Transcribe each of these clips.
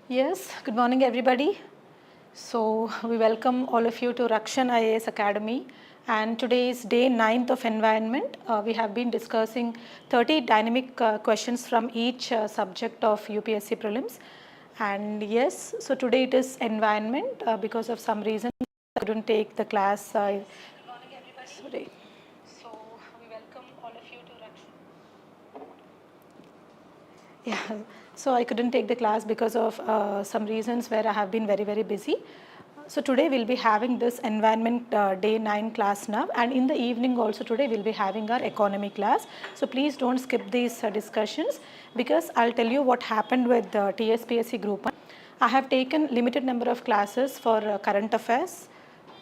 Yes, good morning everybody. So we welcome all of you to RAKSHAN IAS Academy, and today is day 9th of environment. We have been discussing 30 dynamic questions from each subject of UPSC Prelims, and yes, so today it is environment because of some reason I couldn't take the class. Good morning everybody. Sorry. So we welcome all of you to RAKSHAN. Yeah, so I couldn't take the class because of some reasons where I have been very busy. So today we'll be having this environment day 9 class now, and in the evening also today we'll be having our economy class. So please don't skip these discussions, because I'll tell you what happened with the tspsc group 1. I have taken limited number of classes for current affairs,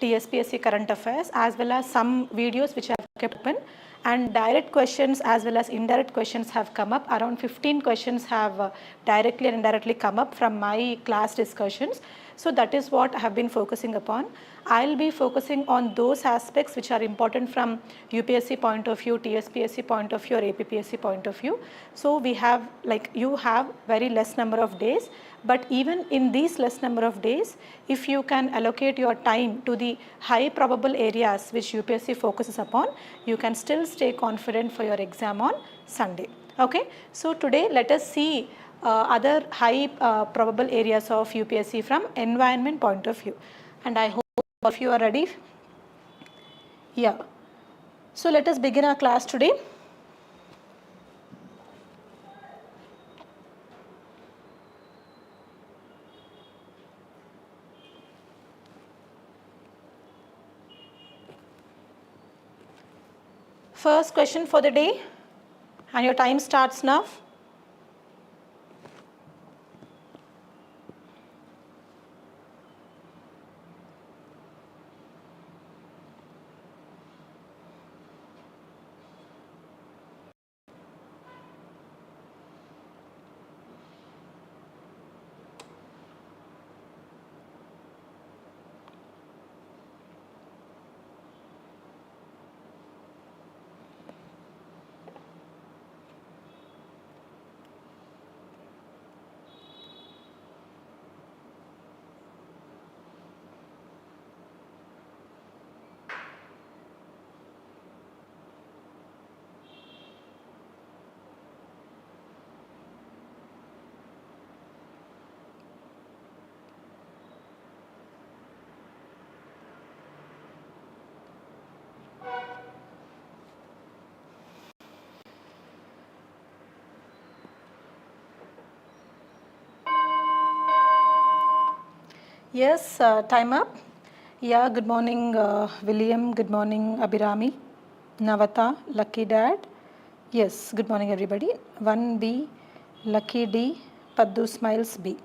tspsc current affairs, as well as some videos which I have kept open, and direct questions as well as indirect questions have come up. Around 15 questions have directly and indirectly come up from my class discussions. So that is what I have been focusing upon. I'll be focusing on those aspects which are important from UPSC point of view, TSPSC point of view, or APPSC point of view. So we have, like, you have very less number of days, but even in these less number of days, if you can allocate your time to the high probable areas which UPSC focuses upon, you can still stay confident for your exam on Sunday. Okay, so today let us see other high probable areas of UPSC from environment point of view, and I hope all of you are ready. Yeah, so let us begin our class today. First question for the day, and your time starts now. Yes, time up. Yeah, good morning William, good morning Abhirami, Navata, Lucky Dad. Yes, good morning everybody. 1B, Lucky D, Paddu Smiles B.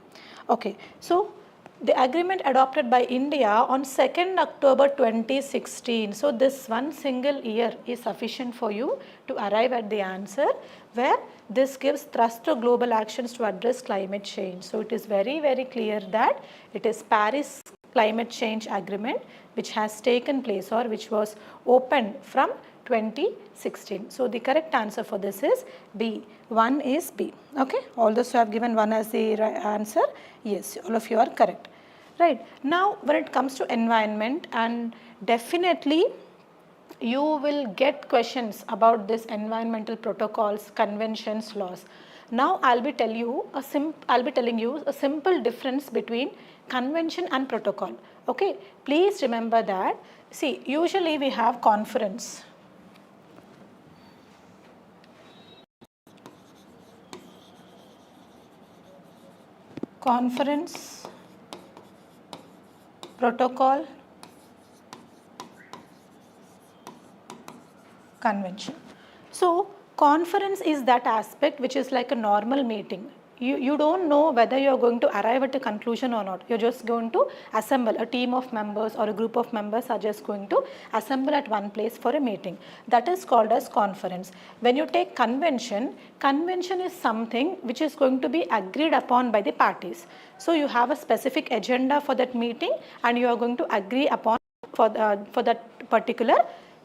Okay, so the agreement adopted by India on 2nd October 2016. So this one single year is sufficient for you to arrive at the answer, where this gives thrust to global actions to address climate change. So it is very clear that it is Paris Climate Change Agreement which has taken place, or which was opened from 2016. So the correct answer for this is B. 1 is B. Okay, all those who have given 1 as the answer, yes, all of you are correct. Right, now when it comes to environment, and definitely you will get questions about this environmental protocols, conventions, laws. Now I'll be telling you a simple difference between convention and protocol. Okay, please remember that. See, usually we have conference. Conference, protocol, convention. So conference is that aspect which is like a normal meeting. You don't know whether you are going to arrive at a conclusion or not. You're just going to assemble a team of members, or a group of members are just going to assemble at one place for a meeting. That is called as conference. When you take convention, convention is something which is going to be agreed upon by the parties. So you have a specific agenda for that meeting, and you are going to agree upon for that particular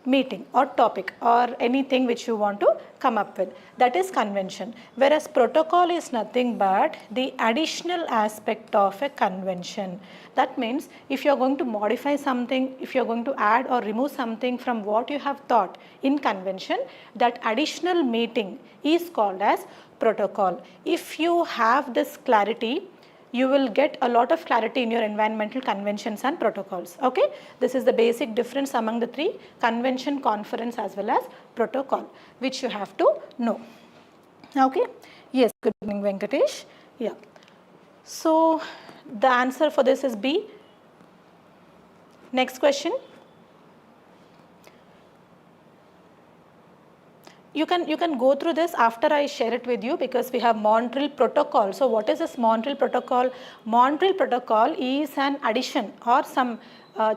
meeting or topic or anything which you want to come up with. That is convention. Whereas protocol is nothing but the additional aspect of a convention. That means if you are going to modify something, if you are going to add or remove something from what you have thought in convention, that additional meeting is called as protocol. If you have this clarity, you will get a lot of clarity in your environmental conventions and protocols. Okay, this is the basic difference among the three: convention, conference as well as protocol, which you have to know. Okay, yes, good evening Venkatesh. Yeah, so the answer for this is B. Next question. You can go through this after I share it with you, because we have Montreal Protocol. So what is this Montreal Protocol? Montreal Protocol is an addition or some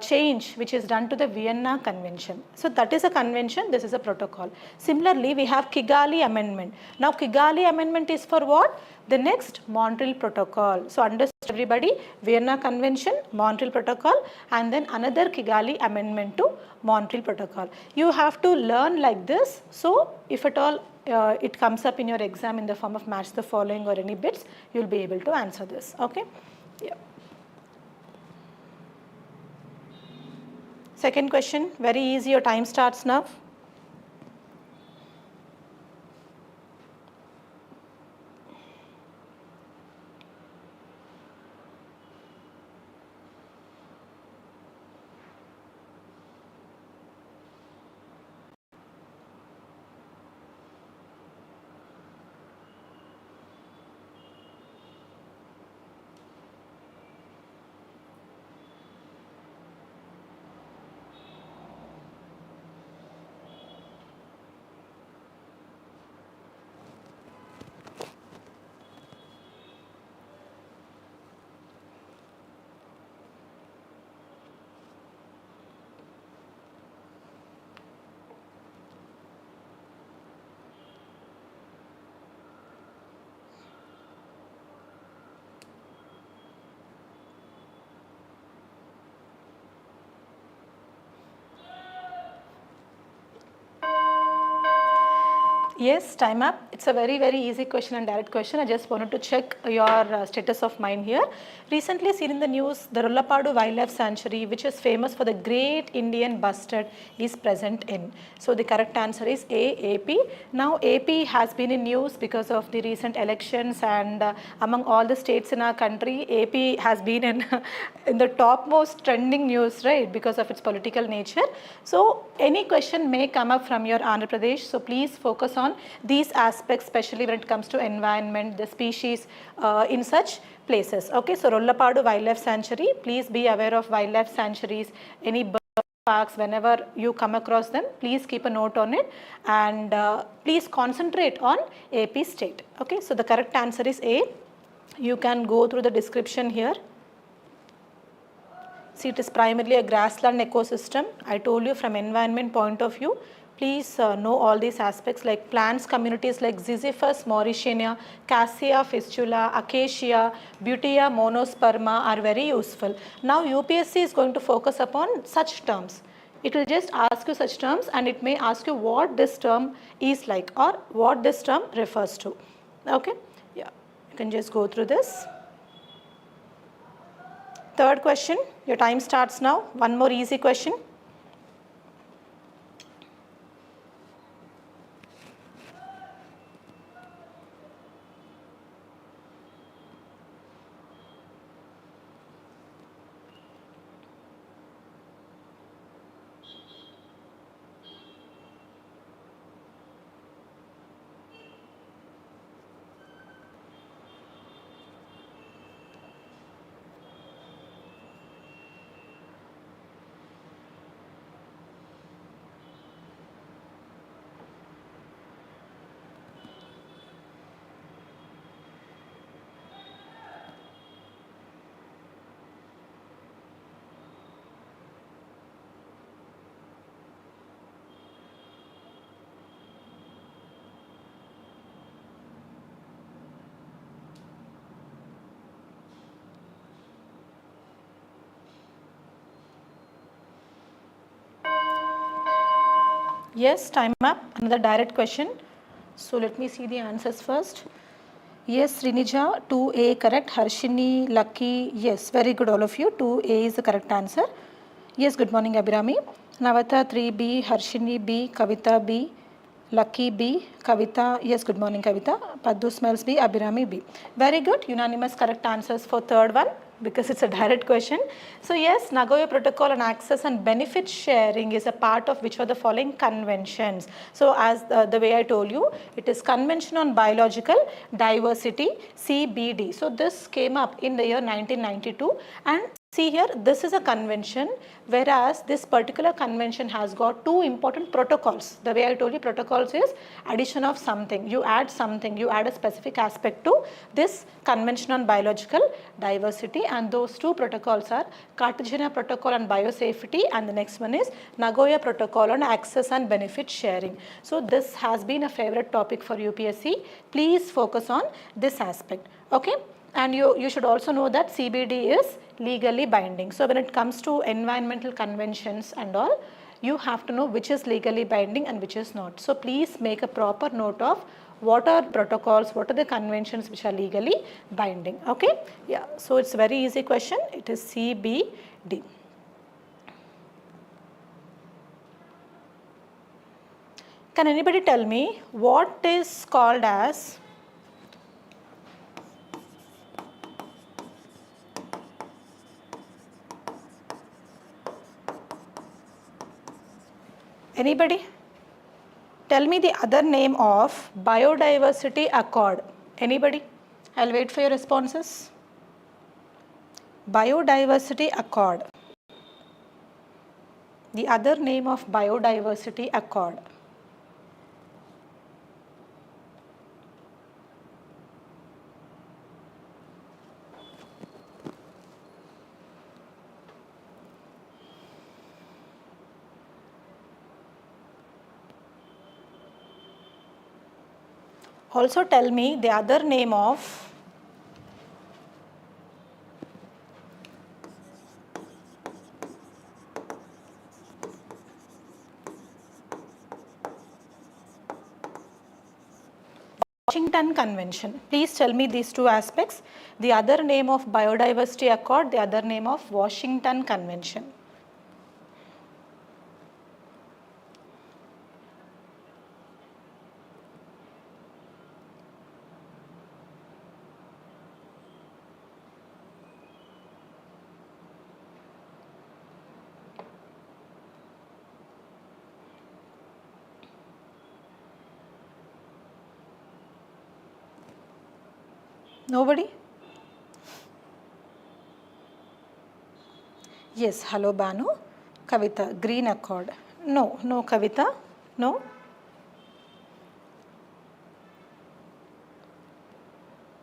change which is done to the Vienna Convention. So that is a convention, this is a protocol. Similarly, we have Kigali Amendment. Now Kigali Amendment is for what? The next Montreal Protocol. So understood everybody, Vienna Convention, Montreal Protocol, and then another Kigali Amendment to Montreal Protocol. You have to learn like this. So if at all it comes up in your exam in the form of match the following or any bits, you will be able to answer this. Okay. Yeah. Second question, very easy, your time starts now. Yes, time up. It's a very easy question and direct question. I just wanted to check your status of mind here. Recently seen in the news, the Rollapadu Wildlife Sanctuary, which is famous for the great Indian bustard, is present in. So the correct answer is A, AP. Now AP has been in news because of the recent elections, and among all the states in our country, AP has been in the topmost trending news, right, because of its political nature. So any question may come up from your Andhra Pradesh. So please focus on these aspects, especially when it comes to environment, the species in such places. Okay, so Rollapadu Wildlife Sanctuary, please be aware of wildlife sanctuaries, any bird parks, whenever you come across them, please keep a note on it, and please concentrate on AP state. Okay, so the correct answer is A. You can go through the description here. See, it is primarily a grassland ecosystem. I told you from environment point of view, please know all these aspects, like plants communities like Ziziphus mauritiana, Cassia fistula, Acacia, Butea monosperma are very useful. Now UPSC is going to focus upon such terms. It will just ask you such terms, and it may ask you what this term is like or what this term refers to. Okay, yeah, you can just go through this. Third question, your time starts now. One more easy question. Yes, time up. Another direct question. So let me see the answers first. Yes, Rinija, 2A correct. Harshini, Lucky, yes, very good all of you. 2A is the correct answer. Yes, good morning Abhirami. Navatha 3B, Harshini B, Kavita B, Lucky B, Kavita, yes, good morning Kavita. Paddu smells B, Abhirami B. Very good, unanimous correct answers for third one because it's a direct question. So yes, Nagoya Protocol on Access and Benefit Sharing is a part of which are the following conventions. So as the way I told you, it is Convention on Biological Diversity, CBD. So this came up in the year 1992 and see here, this is a convention, whereas this particular convention has got two important protocols. The way I told you, protocols is addition of something. You add something, you add a specific aspect to this Convention on Biological Diversity, and those two protocols are Cartagena Protocol on Biosafety and the next one is Nagoya Protocol on Access and Benefit Sharing. So this has been a favorite topic for UPSC. Please focus on this aspect. Okay. And you should also know that CBD is legally binding. So when it comes to environmental conventions and all, you have to know which is legally binding and which is not. So please make a proper note of what are protocols, what are the conventions which are legally binding. Okay? Yeah. So it's a very easy question. It is CBD. Can anybody tell me what is called as anybody? Tell me the other name of Biodiversity Accord. Anybody? I'll wait for your responses. Biodiversity Accord. The other name of Biodiversity Accord. Also tell me the other name of Washington Convention. Please tell me these two aspects. The other name of Biodiversity Accord, the other name of Washington Convention. Nobody? Yes, hello Banu. Kavita, Green Accord. No, no Kavita, no.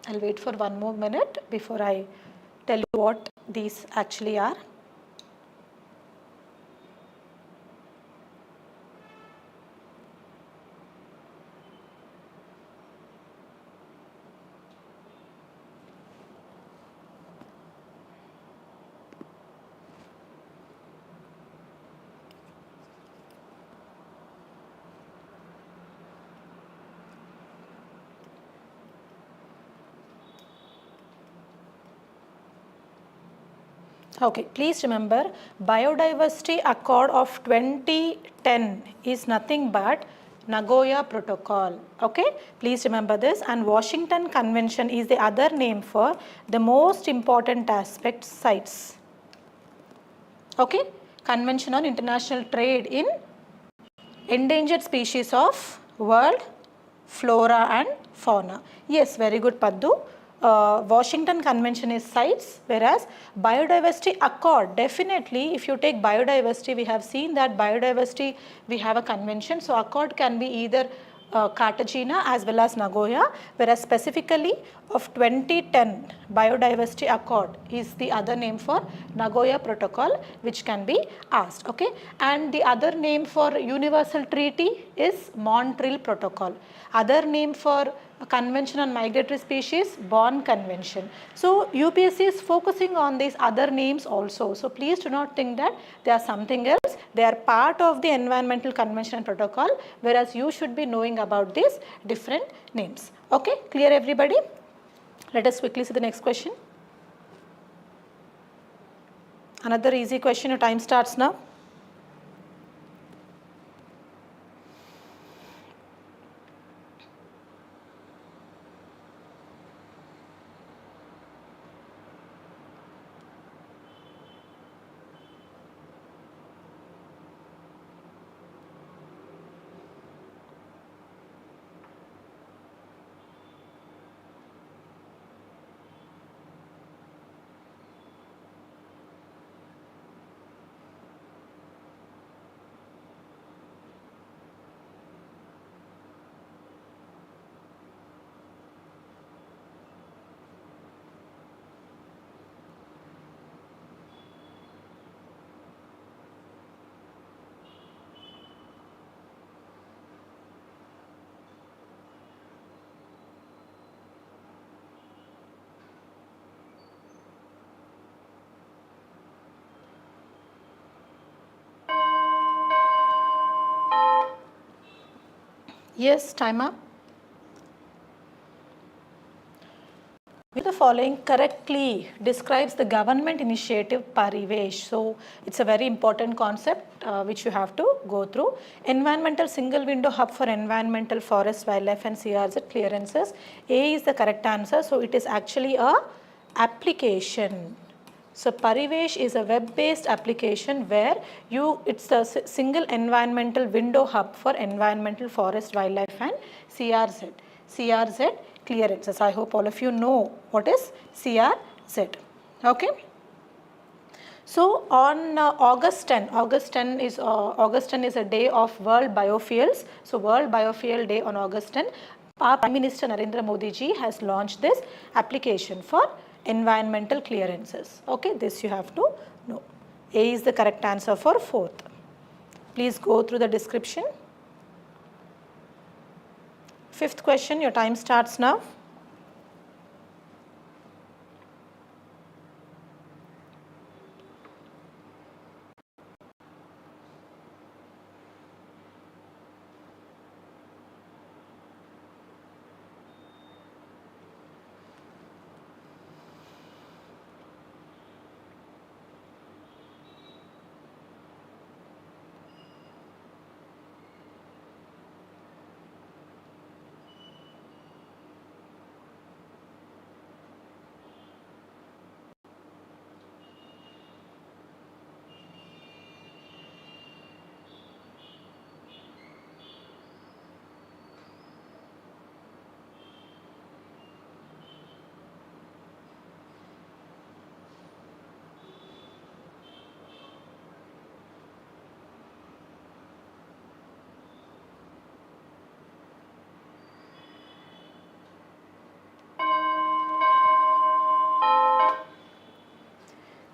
I'll wait for one more minute before I tell you what these actually are. Okay, please remember Biodiversity Accord of 2010 is nothing but Nagoya Protocol. Okay, please remember this, and Washington Convention is the other name for the most important aspect sites. Okay, Convention on International Trade in Endangered Species of World, Flora and Fauna. Yes, very good Paddu. Washington Convention is sites, whereas Biodiversity Accord, definitely if you take biodiversity, we have seen that biodiversity we have a convention, so accord can be either Cartagena as well as Nagoya, whereas specifically of 2010 Biodiversity Accord is the other name for Nagoya Protocol, which can be asked. Okay, and the other name for Universal Treaty is Montreal Protocol. Other name for Convention on Migratory Species, Bonn Convention. So UPSC is focusing on these other names also. So please do not think that they are something else. They are part of the Environmental Convention and Protocol, whereas you should be knowing about these different names. Okay, clear everybody? Let us quickly see the next question. Another easy question, your time starts now. Yes, time up. The following correctly describes the government initiative Parivesh. So it's a very important concept which you have to go through. Environmental single window hub for environmental, forest, wildlife and CRZ clearances. A is the correct answer. So it is actually a application. So Parivesh is a web-based application where it's a single environmental window hub for environmental, forest, wildlife and CRZ. CRZ clearances. I hope all of you know what is CRZ. Okay. So on August 10 is a day of World Biofuels. So World Biofuel Day on August 10. Our Prime Minister Narendra Modi ji has launched this application for environmental clearances. Okay, this you have to know. A is the correct answer for 4th. Please go through the description. 5th question, your time starts now.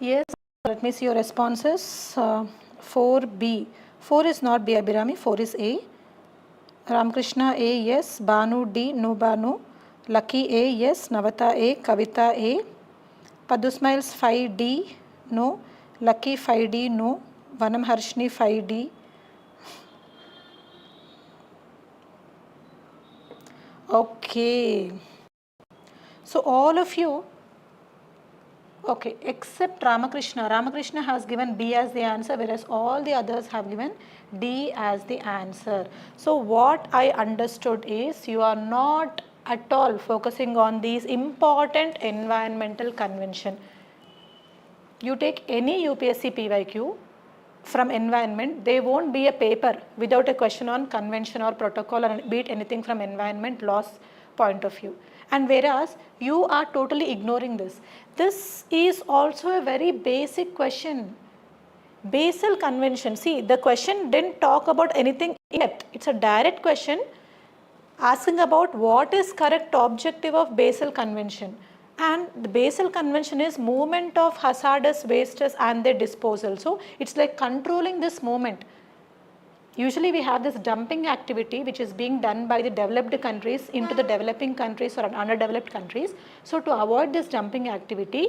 Yes, let me see your responses. 4B. 4 is not B, Abhirami. 4 is A. Ramakrishna A, yes. Banu D, no Banu. Lucky A, yes. Navata A, Kavita A. Padu Smiles 5D, no. Lucky 5D, no. Vanam Harshni 5D. Okay. So all of you, okay, except Ramakrishna. Ramakrishna has given B as the answer, whereas all the others have given D as the answer. So what I understood is you are not at all focusing on these important environmental convention. You take any UPSC PYQ from environment, there won't be a paper without a question on convention or protocol or be it anything from environment laws point of view. And whereas you are totally ignoring this. This is also a very basic question. Basel Convention, see the question didn't talk about anything yet. It's a direct question asking about what is correct objective of Basel Convention. And the Basel Convention is movement of hazardous wastes and their disposal. So it's like controlling this movement. Usually we have this dumping activity which is being done by the developed countries into the developing countries or underdeveloped countries. So to avoid this dumping activity,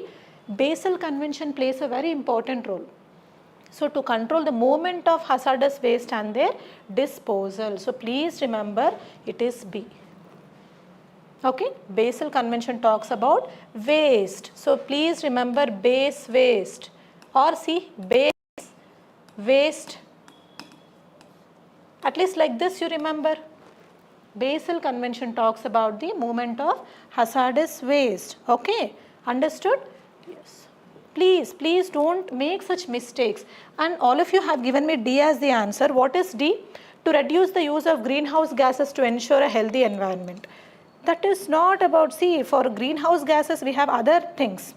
Basel Convention plays a very important role. So to control the movement of hazardous waste and their disposal. So please remember, it is B. Okay, Basel Convention talks about waste. So please remember base waste, or see base waste. At least like this you remember. Basel Convention talks about the movement of hazardous waste. Okay, understood? Yes. Please don't make such mistakes. And all of you have given me D as the answer. What is D? To reduce the use of greenhouse gases to ensure a healthy environment. That is not about, see, for greenhouse gases we have other things.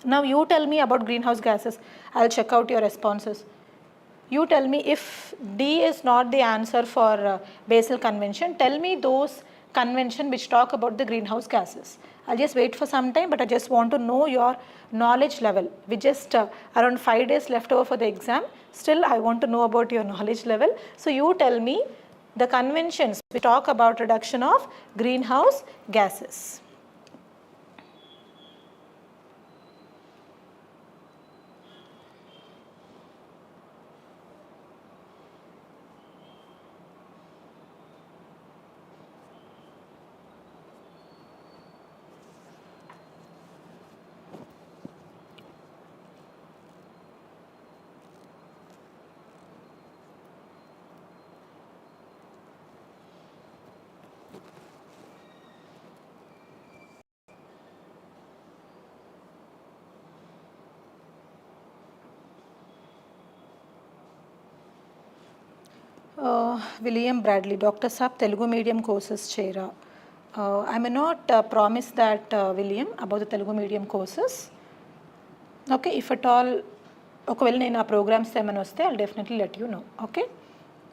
Now you tell me about greenhouse gases. I'll check out your responses. You tell me if D is not the answer for Basel Convention, tell me those convention which talk about the greenhouse gases. I'll just wait for some time, but I just want to know your knowledge level. We just around 5 days left over for the exam. Still, I want to know about your knowledge level. So you tell me the conventions which talk about reduction of greenhouse gases. William Bradley, Dr. Saab, Telugu medium courses chair. I may not promise that, William, about the Telugu medium courses. Okay, if at all, ఒకవేళ నేను ఆ programmes ఏమైనా వస్తే I'll definitely let you know. Okay?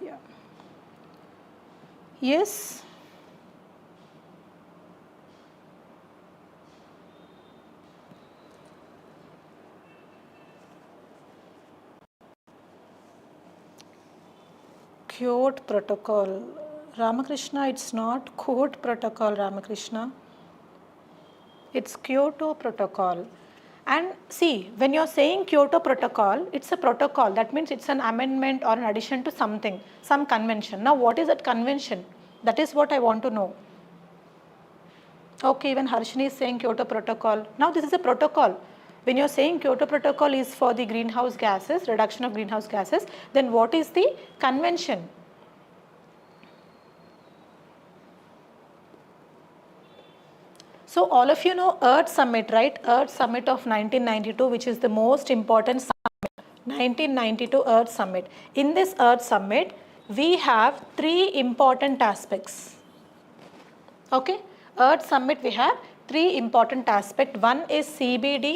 Yeah. Yes. Kyoto Protocol. Ramakrishna, it's not Kyoto Protocol, Ramakrishna. It's Kyoto Protocol. And see, when you're saying Kyoto Protocol, it's a protocol. That means it's an amendment or an addition to something, some convention. Now, what is that convention? That is what I want to know. Okay, even Harshini is saying Kyoto Protocol. Now, this is a protocol. When you're saying Kyoto Protocol is for the greenhouse gases, reduction of greenhouse gases, then what is the convention? So all of you know Earth Summit, right? Earth Summit of 1992, which is the most important summit, 1992 Earth Summit. In this Earth Summit, we have 3 important aspects. Okay? Earth Summit, we have 3 important aspects. One is CBD,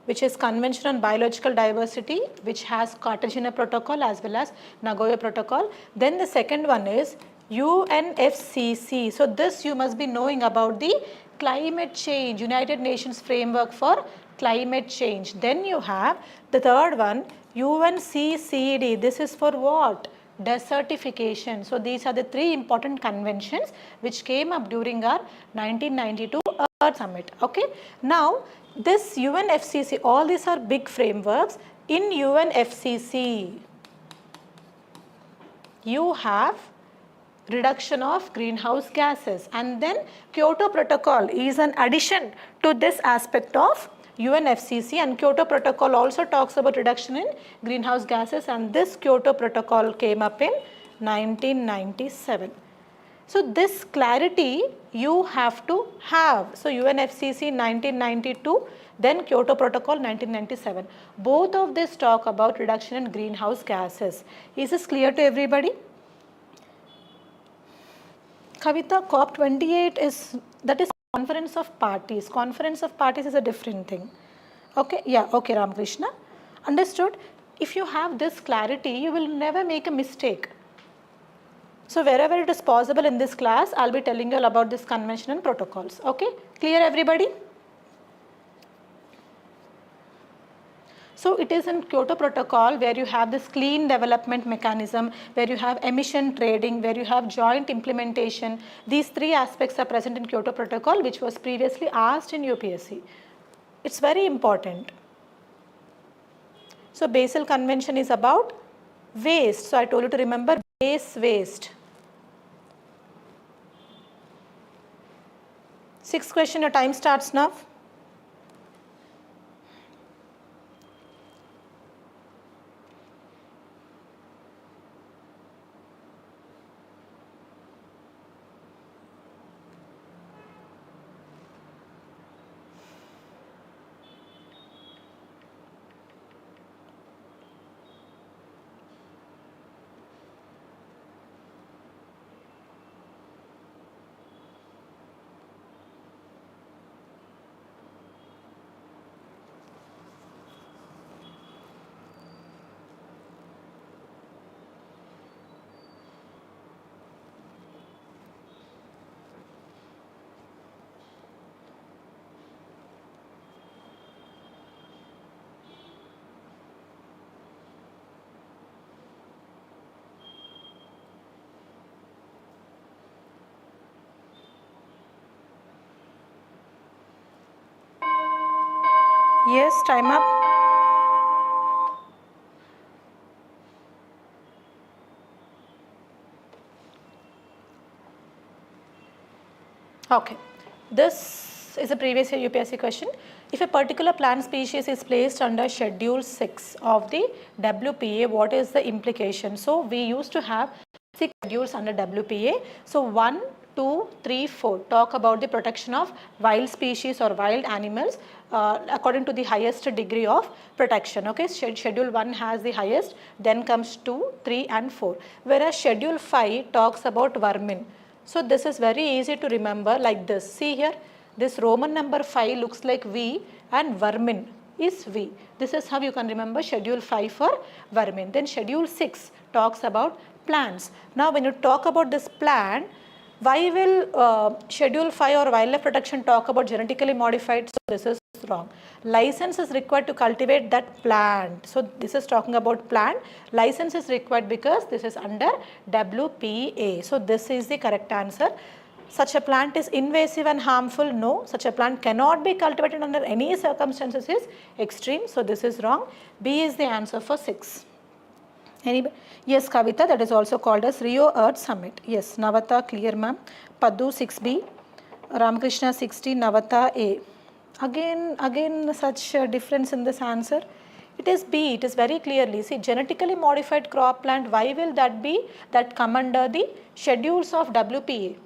which is Convention on Biological Diversity, which has Cartagena Protocol as well as Nagoya Protocol. Then the second one is UNFCCC. So this you must be knowing about the climate change, United Nations Framework for Climate Change. Then you have the third one, UNCCD. This is for what? Desertification. So these are the 3 important conventions which came up during our 1992 Earth Summit. Okay. Now this UNFCCC, all these are big frameworks. In UNFCCC, you have reduction of greenhouse gases, and then Kyoto Protocol is an addition to this aspect of UNFCCC, and Kyoto Protocol also talks about reduction in greenhouse gases, and this Kyoto Protocol came up in 1997. So this clarity you have to have. So UNFCCC 1992, then Kyoto Protocol 1997. Both of this talk about reduction in greenhouse gases. Is this clear to everybody? Kavita, COP28 is, that is Conference of Parties. Conference of Parties is a different thing. Okay, yeah, okay, Ramakrishna. Understood? If you have this clarity, you will never make a mistake. So wherever it is possible in this class, I'll be telling you all about this convention and protocols. Okay, clear everybody? So it is in Kyoto Protocol where you have this clean development mechanism, where you have emission trading, where you have joint implementation. These three aspects are present in Kyoto Protocol, which was previously asked in UPSC. It's very important. So Basel Convention is about waste. So I told you to remember base waste. Sixth question, your time starts now. Yes, time up. Okay, this is a previous year UPSC question. If a particular plant species is placed under Schedule 6 of the WPA, what is the implication? So we used to have 6 schedules under WPA. So 1, 2, 3, 4 talk about the protection of wild species or wild animals according to the highest degree of protection. Okay, Schedule 1 has the highest, then comes 2, 3 and 4. Whereas Schedule 5 talks about vermin. So this is very easy to remember like this. See here, this Roman number 5 looks like V and vermin is V. This is how you can remember Schedule 5 for vermin. Then Schedule 6 talks about plants. Now when you talk about this plant, why will Schedule 5 or wildlife protection talk about genetically modified? So this is wrong. License is required to cultivate that plant. So this is talking about plant. License is required because this is under WPA. So this is the correct answer. Such a plant is invasive and harmful? No. Such a plant cannot be cultivated under any circumstances is extreme. So this is wrong. B is the answer for 6. Anybody? Yes, Kavita, that is also called as Rio Earth Summit. Yes, Navatha, clear ma'am. Paddu 6B, Ramakrishna 60, Navatha A. Again such a difference in this answer. It is B, it is very clearly. See, genetically modified crop plant, why will that be? That come under the schedules of WPA.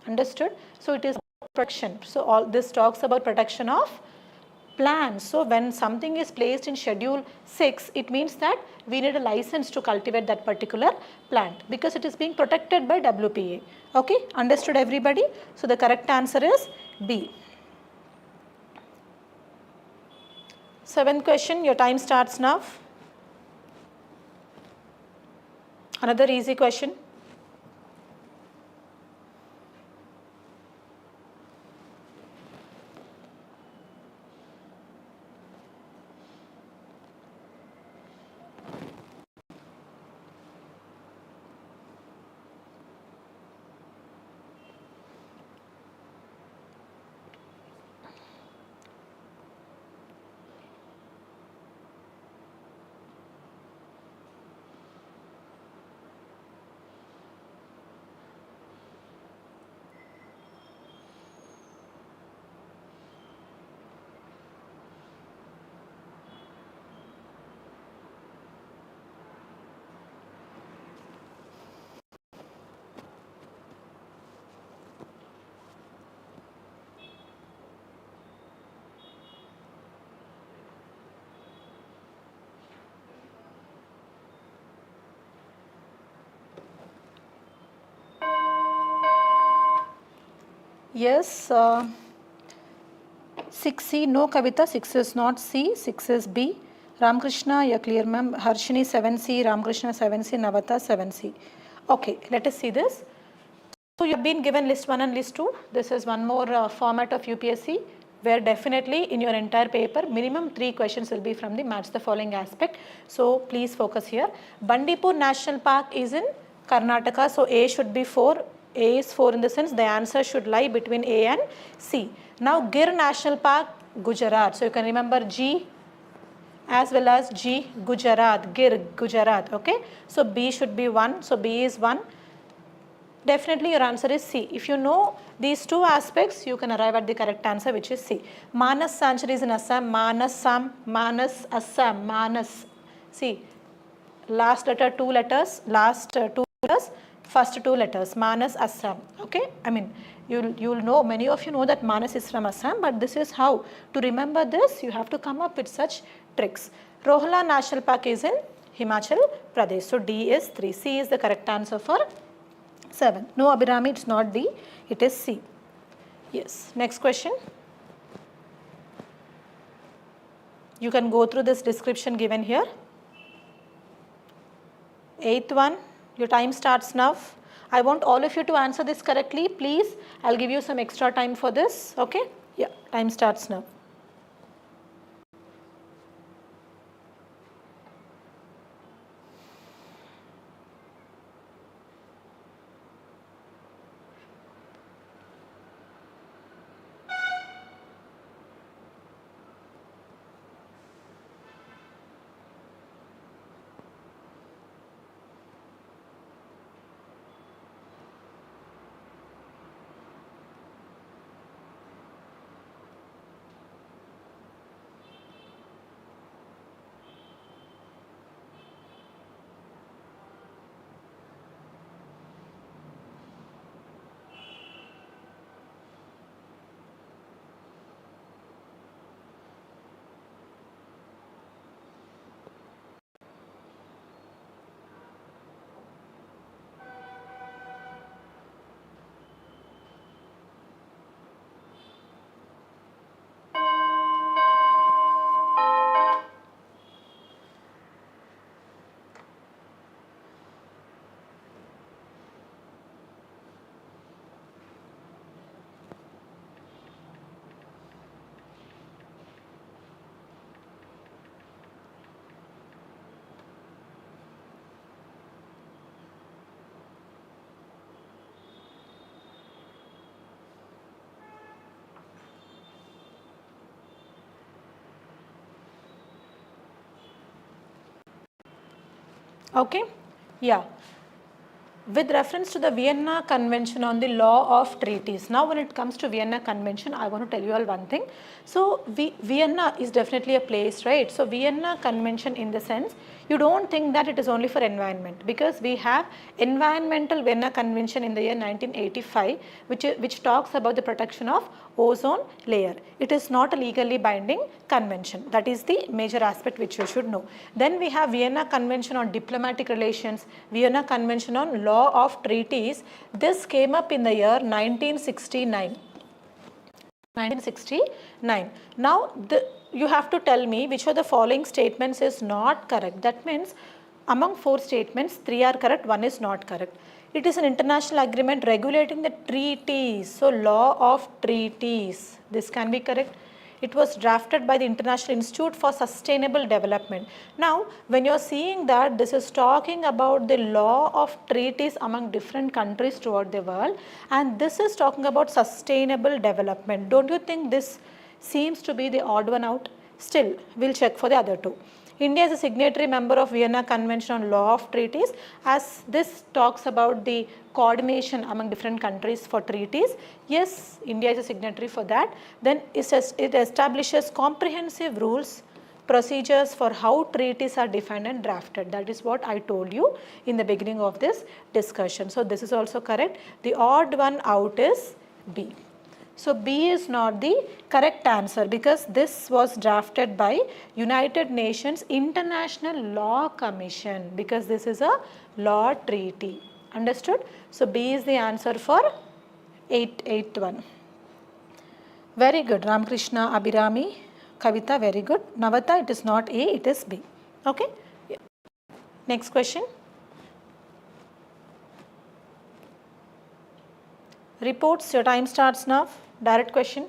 Understood? So it is protection. So all this talks about protection of plants. So when something is placed in Schedule 6, it means that we need a license to cultivate that particular plant because it is being protected by WPA. Okay, understood everybody? So the correct answer is B. 7th question, your time starts now. Another easy question. Yes, 6C, no Kavita, 6 is not C, 6 is B. Ramakrishna, you're clear ma'am. Harshini 7C, Ramakrishna 7C, Navatha 7C. Okay, let us see this. So you have been given list 1 and list 2. This is one more format of UPSC. where definitely in your entire paper minimum 3 questions will be from the match the following aspect. So please focus here. Bandipur National Park is in Karnataka, so A should be 4. A is 4 in the sense the answer should lie between A and C. Now Gir National Park, Gujarat. So you can remember G as well as G, Gujarat, Gir, Gujarat, okay. So B should be 1, so B is 1. Definitely your answer is C. If you know these two aspects, you can arrive at the correct answer, which is C. Manas Sanctuary is in Assam, Manas, Assam, Manas. See, last letter 2 letters, last 2 letters, first 2 letters, Manas, Assam, okay. I mean, you'll know, many of you know that Manas is from Assam, but this is how to remember this. You have to come up with such tricks. Rohla National Park is in Himachal Pradesh. So D is 3. C is the correct answer for 7. No, Abhirami, it's not D, it is C. Yes. Next question. You can go through this description given here. 8th one, your time starts now. I want all of you to answer this correctly. Please, I'll give you some extra time for this. Okay? Yeah, time starts now. Okay? Yeah. With reference to the Vienna Convention on the Law of Treaties. Now when it comes to Vienna Convention, I want to tell you all one thing. So Vienna is definitely a place, right? So Vienna Convention, in the sense, you don't think that it is only for environment, because we have Environmental Vienna Convention in the year 1985, which talks about the protection of ozone layer. It is not a legally binding convention. That is the major aspect which you should know. Then we have Vienna Convention on Diplomatic Relations, Vienna Convention on Law of Treaties. This came up in the year 1969. 1969. Now you have to tell me which of the following statements is not correct. That means among 4 statements, 3 are correct, 1 is not correct. It is an international agreement regulating the treaties. So law of treaties, this can be correct. It was drafted by the International Institute for Sustainable Development. Now, when you are seeing that this is talking about the law of treaties among different countries throughout the world, and this is talking about sustainable development, don't you think this seems to be the odd one out? Still, we'll check for the other 2. India is a signatory member of Vienna Convention on Law of Treaties, as this talks about the coordination among different countries for treaties. Yes, India is a signatory for that. Then it establishes comprehensive rules, procedures for how treaties are defined and drafted. That is what I told you in the beginning of this discussion. So this is also correct. The odd one out is B. So B is not the correct answer, because this was drafted by United Nations International Law Commission, because this is a law treaty. Understood? So B is the answer for 8th one. Very good. Ramakrishna, Abhirami, Kavita, very good. Navata, it is not A, it is B. Okay? Yeah. Next question. Reports, your time starts now. Direct question.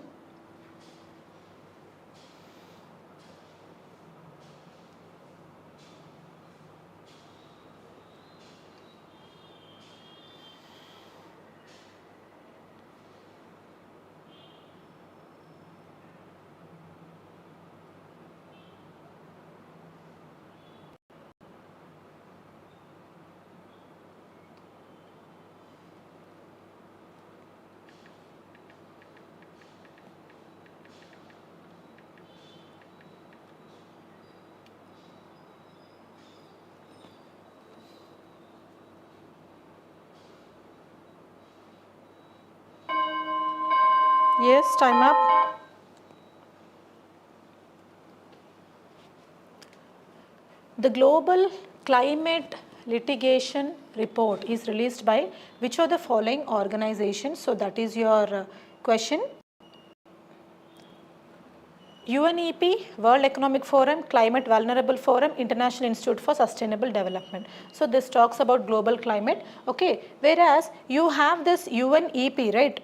Yes, time up. The Global Climate Litigation Report is released by which of the following organizations? So that is your question. UNEP, World Economic Forum, Climate Vulnerable Forum, International Institute for Sustainable Development. So this talks about global climate, okay, whereas you have this UNEP, right?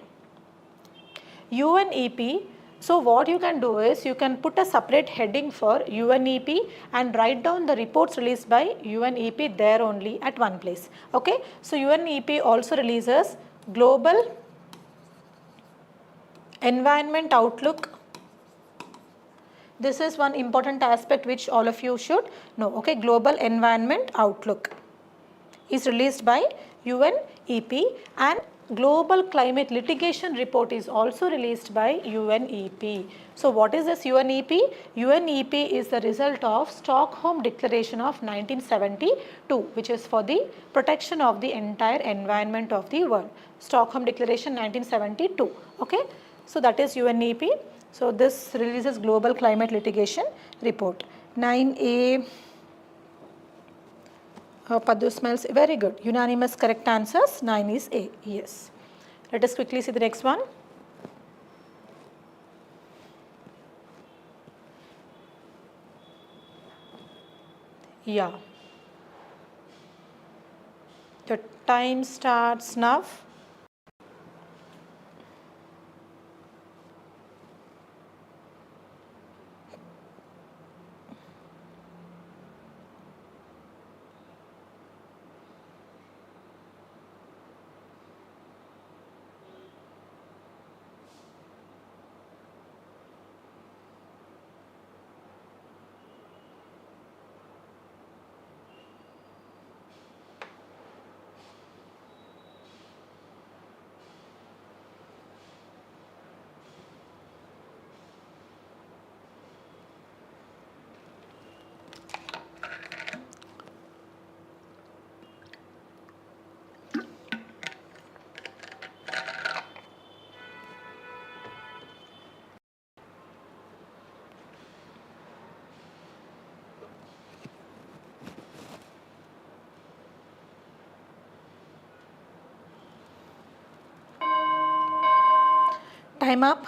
UNEP, so what you can do is you can put a separate heading for UNEP and write down the reports released by UNEP there only at one place, okay. So UNEP also releases Global Environment Outlook. This is one important aspect which all of you should know, okay. Global Environment Outlook is released by UNEP and Global Climate Litigation Report is also released by UNEP. So what is this UNEP? UNEP is the result of Stockholm Declaration of 1972, which is for the protection of the entire environment of the world. Stockholm Declaration 1972, okay. So that is UNEP. So this releases Global Climate Litigation Report. 9A, Paddu smiles, very good. Unanimous correct answers, 9 is A, yes. Let us quickly see the next one. Yeah. Your time starts now. Time up.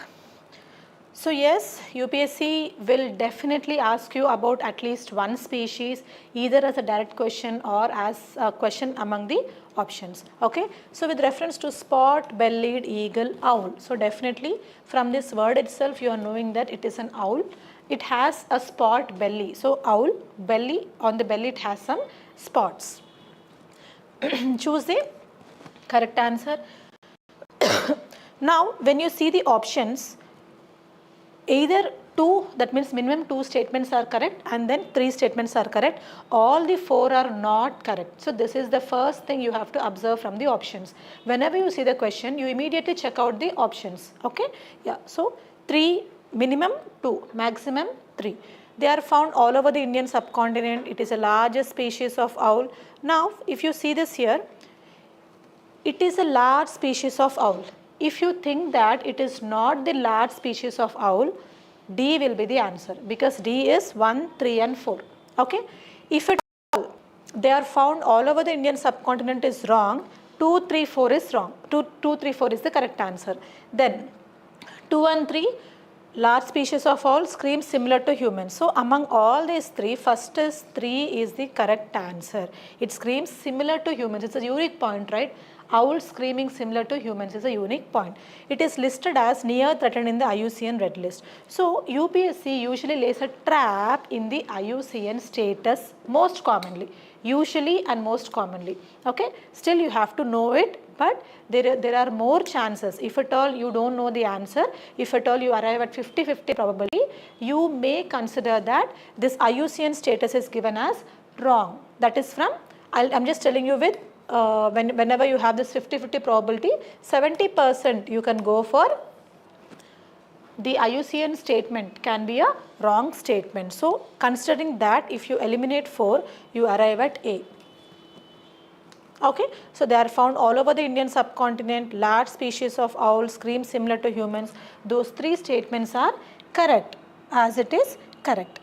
So yes, UPSC will definitely ask you about at least one species, either as a direct question or as a question among the options, okay. So with reference to spot-bellied eagle owl, so definitely from this word itself you are knowing that it is an owl. It has a spot belly, so owl belly, on the belly it has some spots. Choose the correct answer. Now when you see the options, either 2, that means minimum 2 statements are correct and then 3 statements are correct, all the 4 are not correct. So this is the first thing you have to observe from the options. Whenever you see the question, you immediately check out the options, okay. Yeah, so 3 minimum, 2 maximum, 3. They are found all over the Indian subcontinent. It is the largest species of owl. Now if you see this here, it is a large species of owl. If you think that it is not the large species of owl, D will be the answer, because D is 1, 3 and 4, okay. If it they are found all over the Indian subcontinent is wrong, 2, 3, 4 is wrong, 2, 3, 4 is the correct answer. Then 2 and 3, large species of owl screams similar to humans. So among all these 3, first is 3 is the correct answer. It screams similar to humans. It's a unique point, right? Owl screaming similar to humans is a unique point. It is listed as near threatened in the IUCN Red List. So UPSC usually lays a trap in the IUCN status most commonly. Usually and most commonly, okay. Still you have to know it, but there are more chances. If at all you don't know the answer, if at all you arrive at 50-50 probability, you may consider that this IUCN status is given as wrong. That is from, I'm just telling you with whenever you have this 50-50 probability, 70% you can go for the IUCN statement can be a wrong statement. So considering that, if you eliminate 4, you arrive at A. Okay, so they are found all over the Indian subcontinent. Large species of owls scream similar to humans. Those three statements are correct, as it is correct.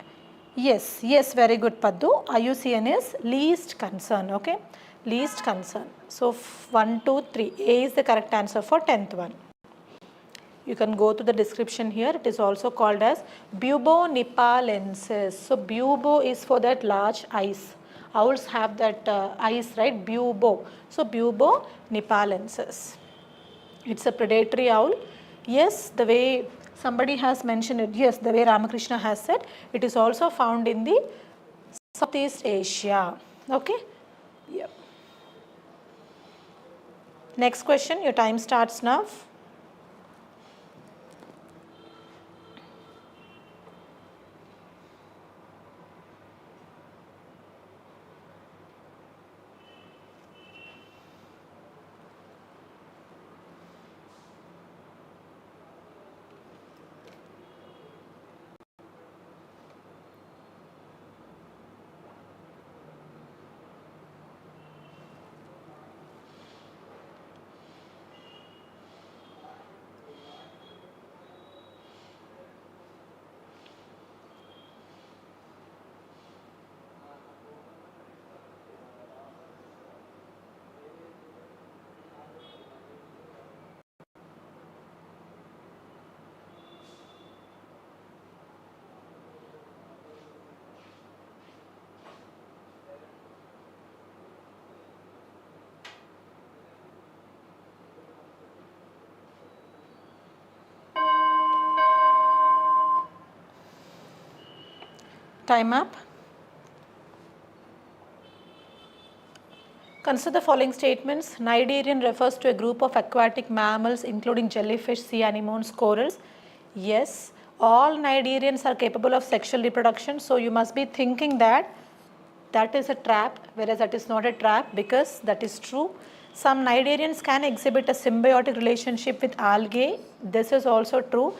Yes, very good, Paddu. IUCN is least concern, okay, least concern. So 1, 2, 3, A is the correct answer for 10th one. You can go to the description here. It is also called as bubo-nipalensis. So bubo is for that large eyes. Owls have that eyes, right? Bubo. So bubo-nipalensis. It's a predatory owl. Yes, the way somebody has mentioned it. Yes, the way Ramakrishna has said, it is also found in the Southeast Asia. Okay. Yep. Next question. Your time starts now. Time up. Consider the following statements. Cnidarian refers to a group of aquatic mammals including jellyfish, sea anemones, corals. Yes, all cnidarians are capable of sexual reproduction. So you must be thinking that that is a trap, whereas that is not a trap, because that is true. Some cnidarians can exhibit a symbiotic relationship with algae. This is also true.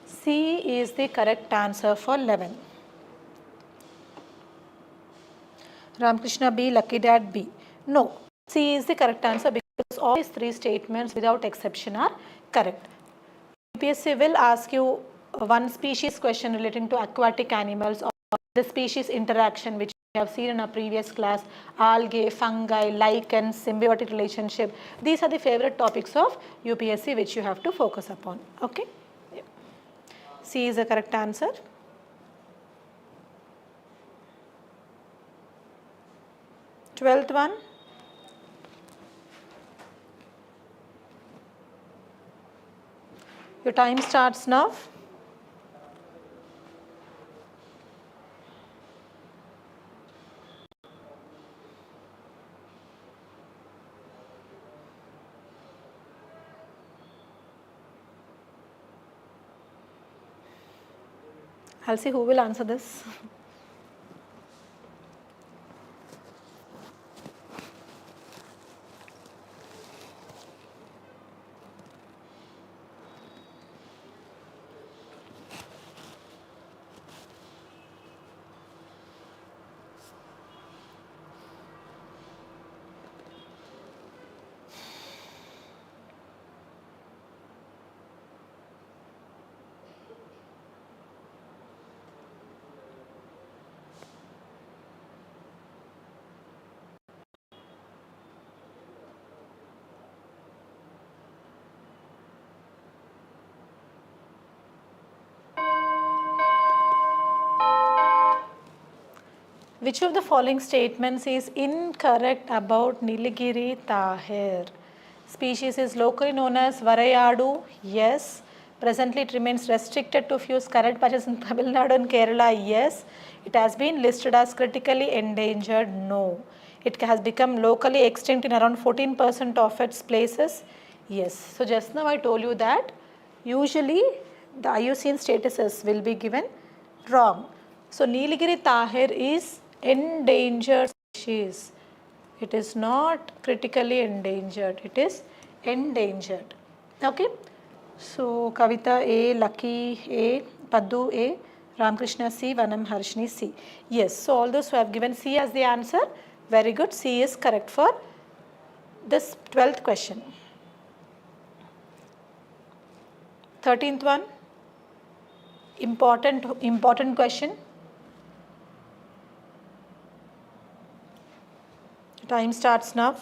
C is the correct answer for 11. Ramakrishna B, Lucky Dad B. No, C is the correct answer because all these three statements without exception are correct. UPSC will ask you one species question relating to aquatic animals or the species interaction, which we have seen in our previous class, algae, fungi, lichens, symbiotic relationship. These are the favorite topics of UPSC which you have to focus upon. Okay. C is the correct answer. Twelfth one. Your time starts now. I'll see who will answer this. Which of the following statements is incorrect about Nilgiri tahir? Species is locally known as Varayadu. Yes. Presently it remains restricted to few current patches in Tamil Nadu and Kerala. Yes. It has been listed as critically endangered. No. It has become locally extinct in around 14% of its places. Yes. So just now I told you that usually the IUCN statuses will be given wrong. So Nilgiri tahir is endangered species. It is not critically endangered. It is endangered. Okay. So Kavita A, Lucky A, Paddu A, Ramakrishna C, Vanam Harshini C. Yes. So all those who have given C as the answer, very good. C is correct for this 12th question. 13th one, important question. Time starts now.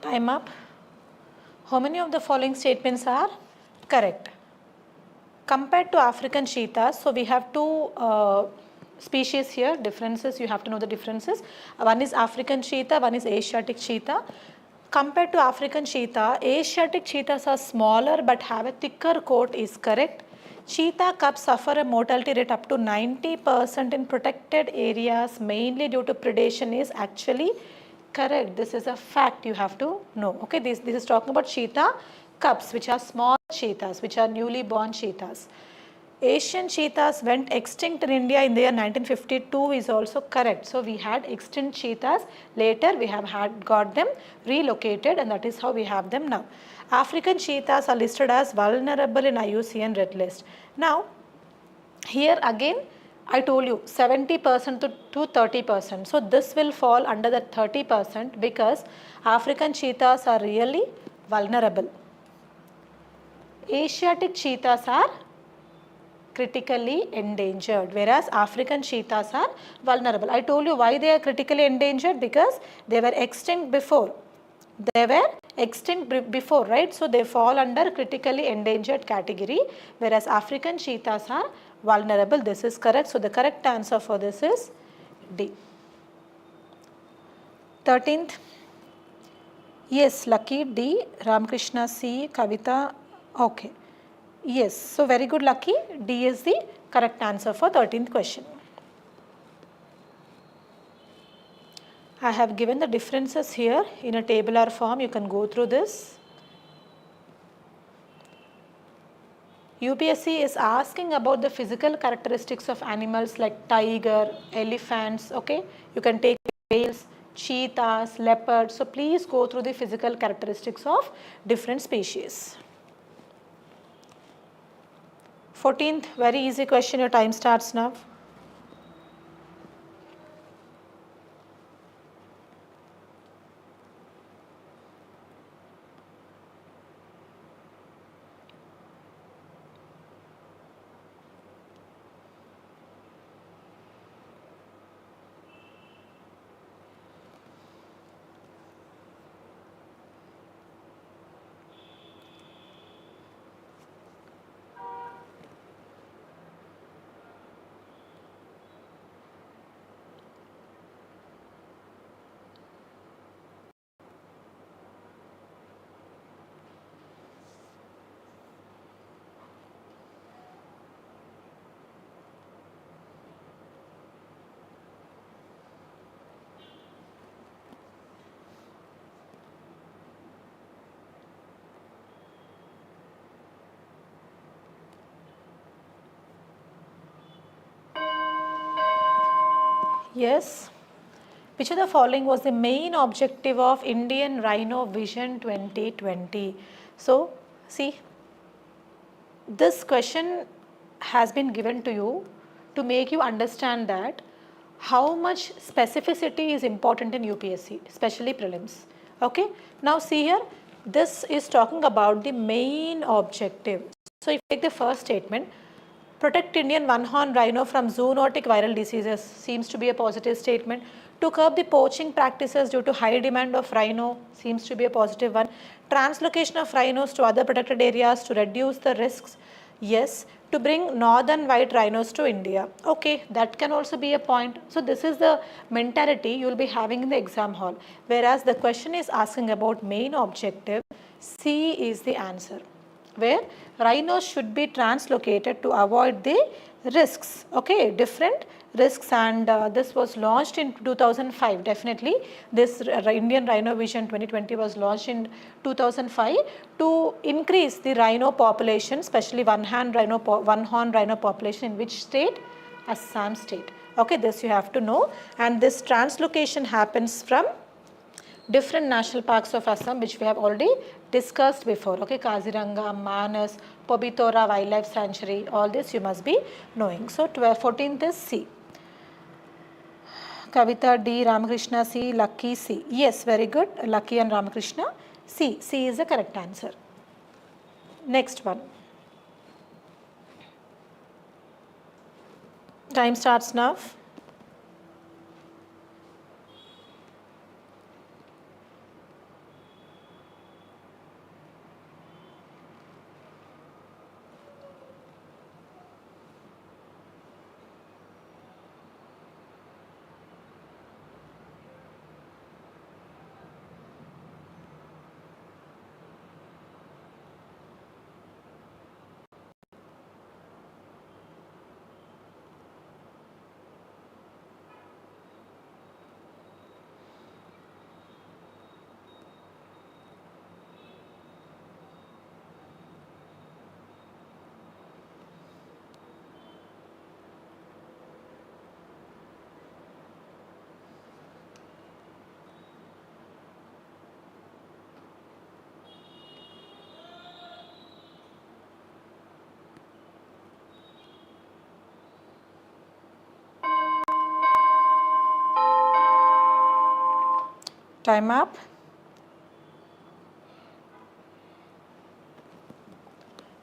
Time up. How many of the following statements are correct? Compared to African cheetahs, so we have two species here, differences, you have to know the differences. One is African cheetah, one is Asiatic cheetah. Compared to African cheetah, Asiatic cheetahs are smaller but have a thicker coat is correct. Cheetah cubs suffer a mortality rate up to 90% in protected areas mainly due to predation is actually correct. This is a fact you have to know. Okay, this is talking about cheetah cubs, which are small cheetahs, which are newly born cheetahs. Asian cheetahs went extinct in India in the year 1952 is also correct. So we had extinct cheetahs. Later we have got them relocated, and that is how we have them now. African cheetahs are listed as vulnerable in IUCN Red List. Now here again I told you 70% to 30%. So this will fall under the 30% because African cheetahs are really vulnerable. Asiatic cheetahs are critically endangered, whereas African cheetahs are vulnerable. I told you why they are critically endangered, because they were extinct before. Right? So they fall under critically endangered category, whereas African cheetahs are vulnerable. This is correct. So the correct answer for this is D. 13th. Yes, Lucky D, Ramakrishna C, Kavita. Okay. Yes, so very good, Lucky. D is the correct answer for 13th question. I have given the differences here in a tabular form. You can go through this. UPSC is asking about the physical characteristics of animals like tiger, elephants, okay. You can take whales, cheetahs, leopards. So please go through the physical characteristics of different species. 14th, very easy question, your time starts now. Yes. Which of the following was the main objective of Indian Rhino Vision 2020? So, see, this question has been given to you to make you understand that how much specificity is important in UPSC, especially prelims. Okay. Now see here, this is talking about the main objective. So if you take the first statement, Protect Indian one-horn rhino from zoonotic viral diseases seems to be a positive statement. To curb the poaching practices due to high demand of rhino seems to be a positive one. Translocation of rhinos to other protected areas to reduce the risks. Yes. To bring northern white rhinos to India. Okay, that can also be a point. So this is the mentality you will be having in the exam hall. Whereas the question is asking about main objective, C is the answer, where rhinos should be translocated to avoid the risks. Okay, different risks, and this was launched in 2005. Definitely this Indian Rhino Vision 2020 was launched in 2005 to increase the rhino population, especially one-horn rhino population in which state? Assam state. Okay, this you have to know, and this translocation happens from different national parks of Assam, which we have already discussed before. Okay, Kaziranga, Manas, Pobitora Wildlife Sanctuary, all this you must be knowing. So 14th is C. Kavita D, Ramakrishna C, Lucky C. Yes, very good. Lucky and Ramakrishna C. C is the correct answer. Next one. Time starts now. Time up.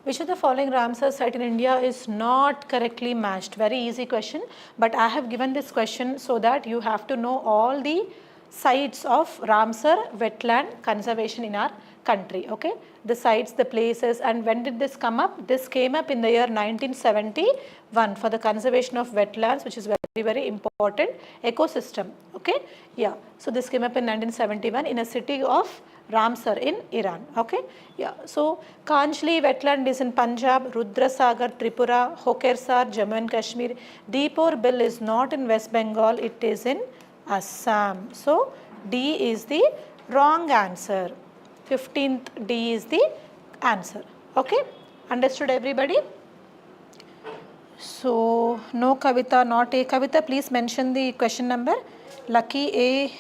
Which of the following Ramsar site in India is not correctly matched? Very easy question, but I have given this question so that you have to know all the sites of Ramsar wetland conservation in our country. Okay, the sites, the places, and when did this come up? This came up in the year 1971 for the conservation of wetlands, which is very important ecosystem. Okay, yeah, so this came up in 1971 in a city of Ramsar in Iran. Okay, yeah, so Kanjli wetland is in Punjab, Rudrasagar, Tripura, Hokersar, Jammu and Kashmir. Deepor Bill is not in West Bengal, it is in Assam. So D is the wrong answer. 15th D is the answer. Okay, understood everybody? So no Kavita, not A. Kavita, please mention the question number. Lucky A.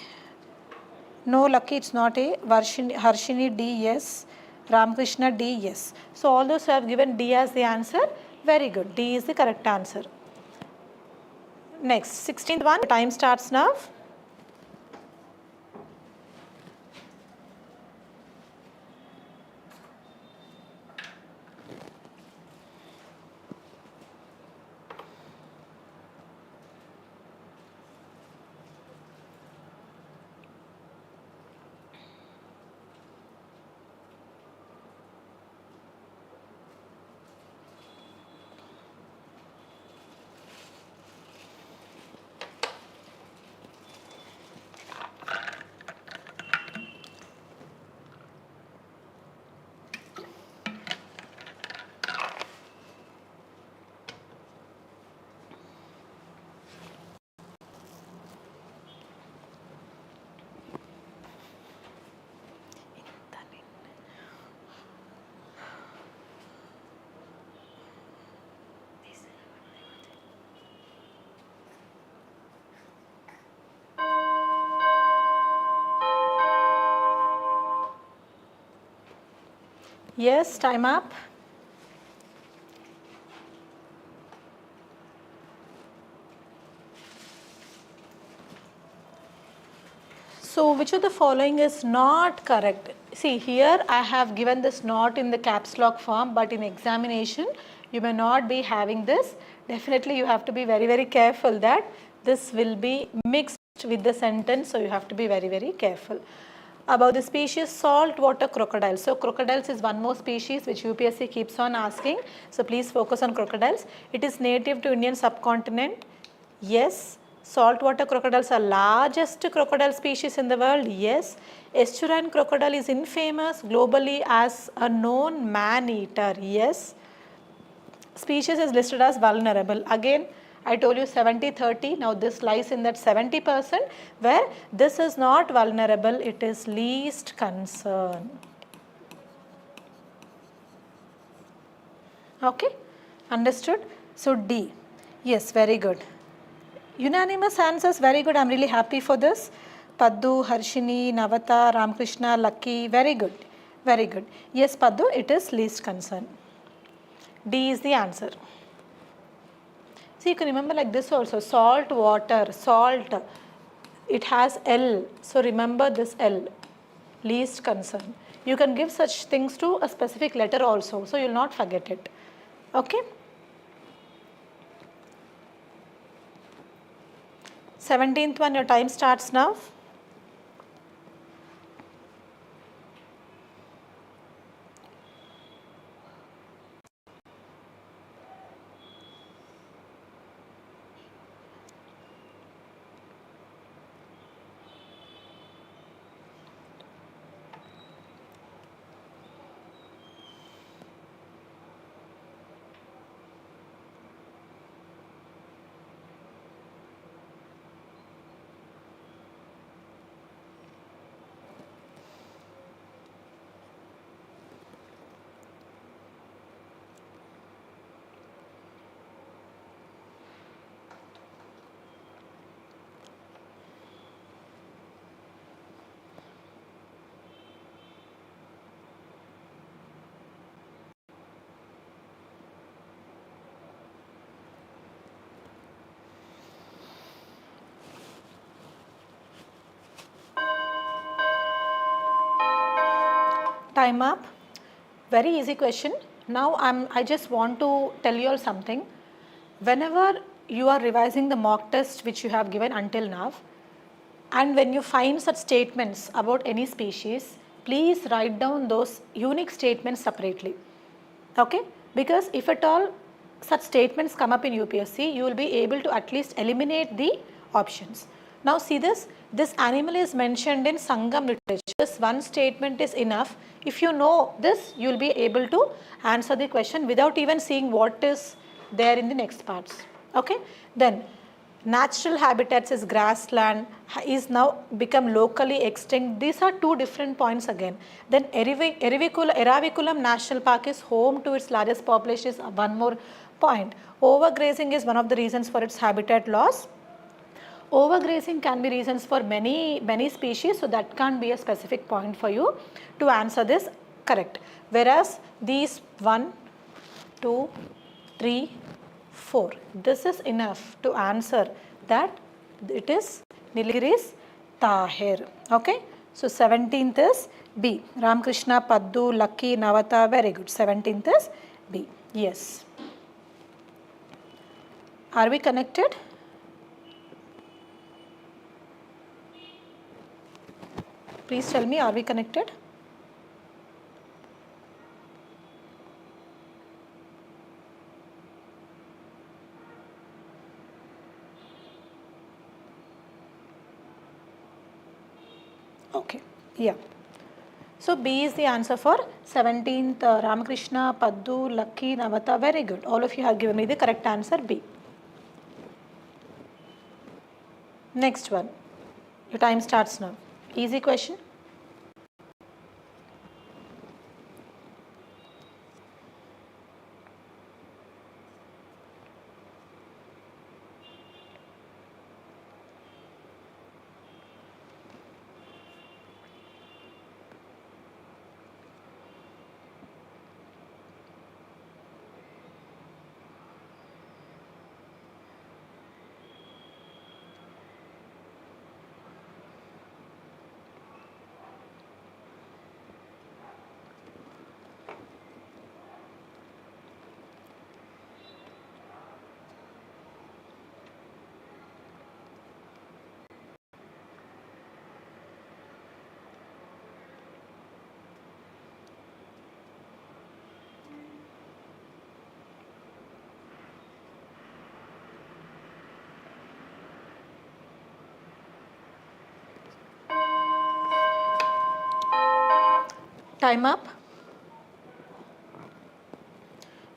No, Lucky, it's not A. Harshini D, yes. Ramakrishna D, yes. So all those who have given D as the answer, very good. D is the correct answer. Next, 16th one. Time starts now. Yes, time up. So which of the following is not correct? See, here I have given this not in the caps lock form, but in examination You may not be having this. Definitely you have to be very, very careful that this will be mixed with the sentence. So you have to be very, very careful. About the species saltwater crocodile. So crocodiles is one more species which UPSC keeps on asking. So please focus on crocodiles. It is native to Indian subcontinent. Yes. Saltwater crocodiles are largest crocodile species in the world. Yes. Estuarine crocodile is infamous globally as a known man-eater. Yes. Species is listed as vulnerable. Again, I told you 70-30. Now this lies in that 70% where this is not vulnerable, it is least concern. Okay, understood? So D. Yes, very good. Unanimous answers, very good. I am really happy for this. Paddu, Harshini, Navata, Ramkrishna, Lucky, very good. Very good. Yes, Paddu, it is least concern. D is the answer. So you can remember like this also, salt water, salt, it has L. So remember this L, least concern. You can give such things to a specific letter also, so you will not forget it. Okay. 17th one, your time starts now. Time up. Very easy question. Now I just want to tell you all something. Whenever you are revising the mock test which you have given until now, and when you find such statements about any species, please write down those unique statements separately. Okay? Because if at all such statements come up in UPSC, you will be able to at least eliminate the options. Now see this animal is mentioned in Sangam literature. This one statement is enough. If you know this, you will be able to answer the question without even seeing what is there in the next parts. Okay? Then natural habitats is grassland is now become locally extinct. These are two different points again. Then Eraviculam National Park is home to its largest population is one more point. Overgrazing is one of the reasons for its habitat loss. Overgrazing can be reasons for many species, so that can't be a specific point for you to answer this correct. Whereas these 1, 2, 3, 4, this is enough to answer that it is Nilgiris Tahir. Okay. So 17th is B. Ramkrishna, Paddu, Lucky, Navata, very good. 17th is B. Yes. Are we connected? Please tell me, are we connected? Okay, yeah. So B is the answer for 17th, Ramakrishna, Paddu, Lucky, Navata, very good. All of you have given me the correct answer, B. Next one, your time starts now. Easy question. Time up.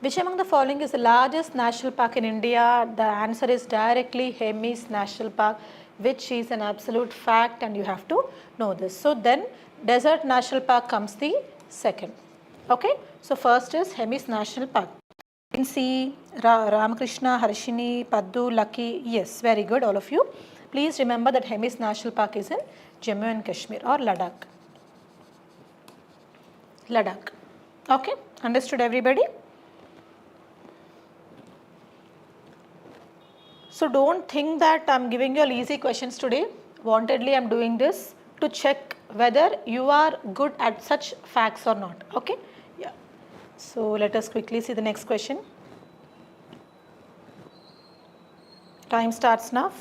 Which among the following is the largest national park in India? The answer is directly Hemis National Park, which is an absolute fact and you have to know this. So then Desert National Park comes the second. Okay. So first is Hemis National Park. You can see Ramakrishna, Harshini, Paddu, Lucky. Yes, very good all of you. Please remember that Hemis National Park is in Jammu and Kashmir or Ladakh. Ladakh. Okay. Understood everybody? So don't think that I'm giving you all easy questions today. Wantedly I'm doing this to check whether you are good at such facts or not. Okay? Yeah. So let us quickly see the next question. Time starts now.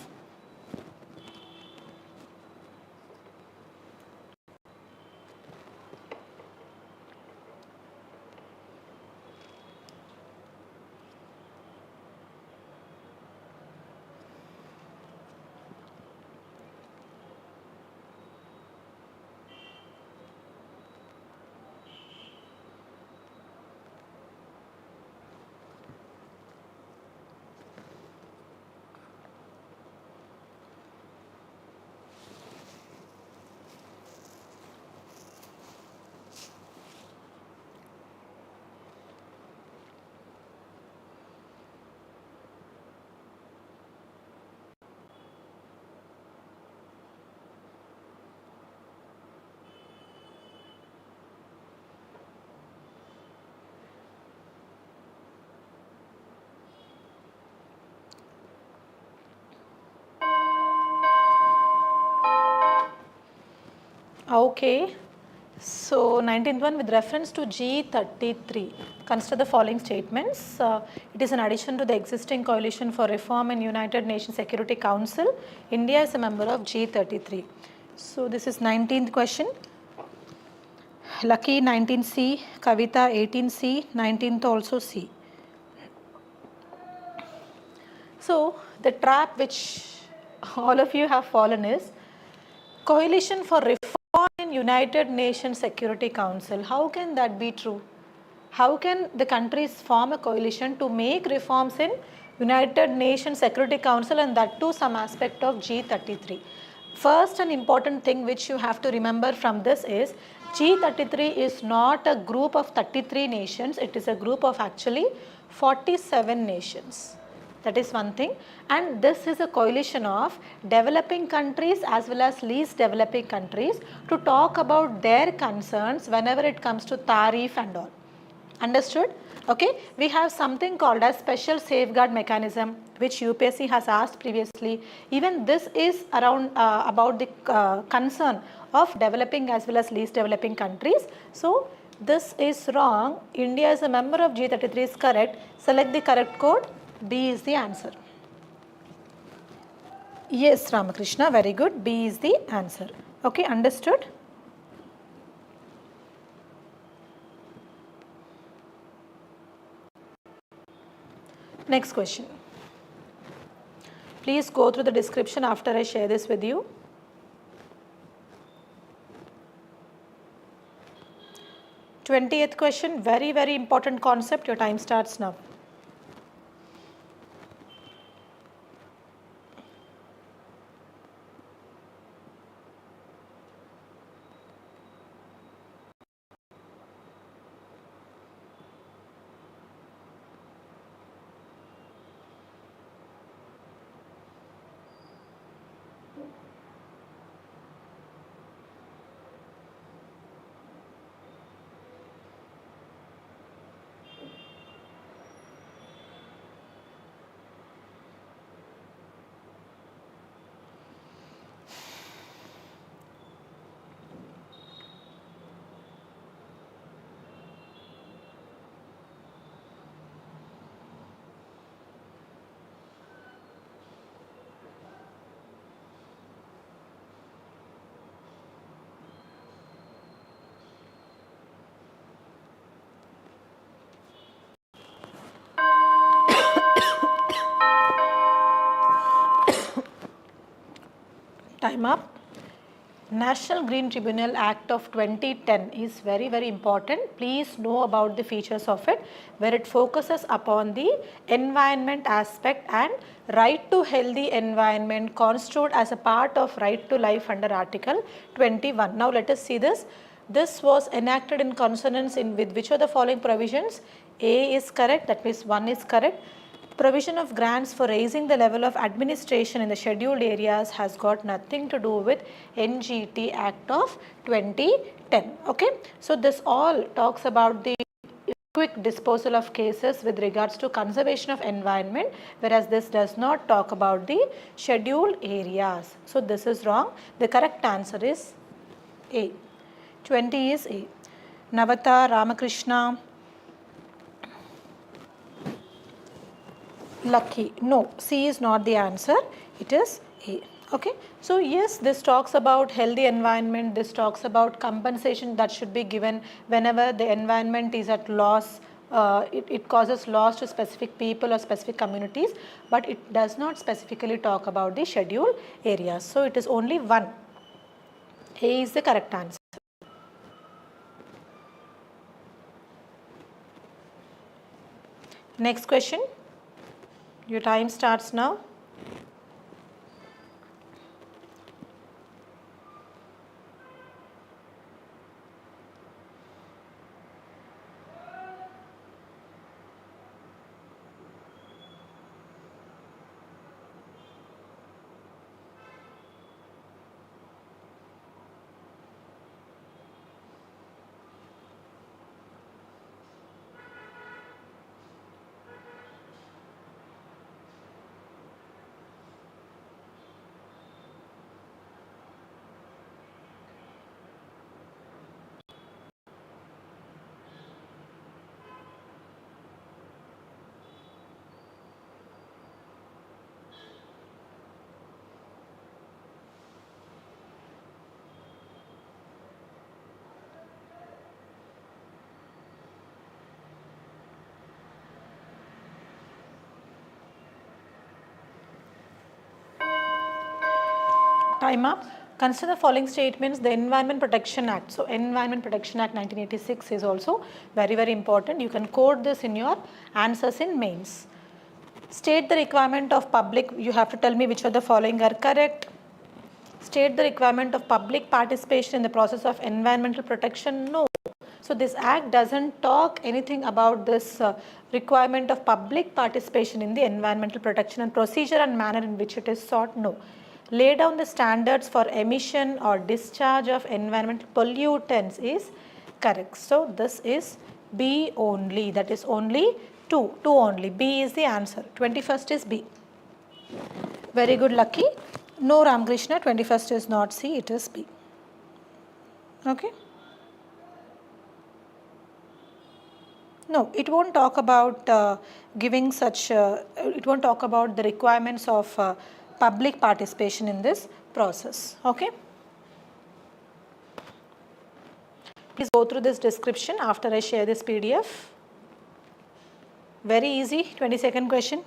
Okay. So 19th one, with reference to G33, consider the following statements. It is in addition to the existing coalition for reform in United Nations Security Council, India is a member of G33. So this is 19th question. Lucky 19C, Kavita 18C, 19th also C. So the trap which all of you have fallen is coalition for reform in United Nations Security Council. How can that be true? How can the countries form a coalition to make reforms in United Nations Security Council, and that too some aspect of G33? First, an important thing which you have to remember from this is G33 is not a group of 33 nations, it is a group of actually 47 nations. That is one thing, and this is a coalition of developing countries as well as least developing countries to talk about their concerns whenever it comes to tariff and all. Understood? Okay, we have something called as special safeguard mechanism, which UPSC has asked previously. Even this is around about the concern of developing as well as least developing countries. So this is wrong. India is a member of G33 is correct. Select the correct code. B is the answer. Yes, Ramakrishna, very good. B is the answer. Okay, understood? Next question. Please go through the description after I share this with you. Twentieth question, very, very important concept. Your time starts now. Time up. National Green Tribunal Act of 2010 is very, very important. Please know about the features of it, where it focuses upon the environment aspect and right to healthy environment constituted as a part of right to life under Article 21. Now let us see this. This was enacted in consonance with which of the following provisions? A is correct, that means 1 is correct. Provision of grants for raising the level of administration in the scheduled areas has got nothing to do with NGT Act of 2010. Okay, so this all talks about the quick disposal of cases with regards to conservation of environment, whereas this does not talk about the scheduled areas. So this is wrong. The correct answer is A. 20 is A. Navatha, Ramakrishna, Lucky. No, C is not the answer. It is A. Okay. So yes, this talks about healthy environment. This talks about compensation that should be given whenever the environment is at loss. It causes loss to specific people or specific communities, but it does not specifically talk about the scheduled areas. So it is only 1. A is the correct answer. Next question. Your time starts now. Time up. Consider the following statements. The Environment Protection Act. So Environment Protection Act 1986 is also very, very important. You can quote this in your answers in mains. State the requirement of public. You have to tell me which of the following are correct. State the requirement of public participation in the process of environmental protection. No. So this act doesn't talk anything about this requirement of public participation in the environmental protection and procedure and manner in which it is sought. No. Lay down the standards for emission or discharge of environmental pollutants is correct. So this is B only. That is only 2. 2 only. B is the answer. 21st is B. Very good, Lucky. No, Ramakrishna. 21st is not C. It is B. Okay. No, it won't talk about giving such, it won't talk about the requirements of public participation in this process. Okay. Please go through this description after I share this PDF. Very easy. 22nd question.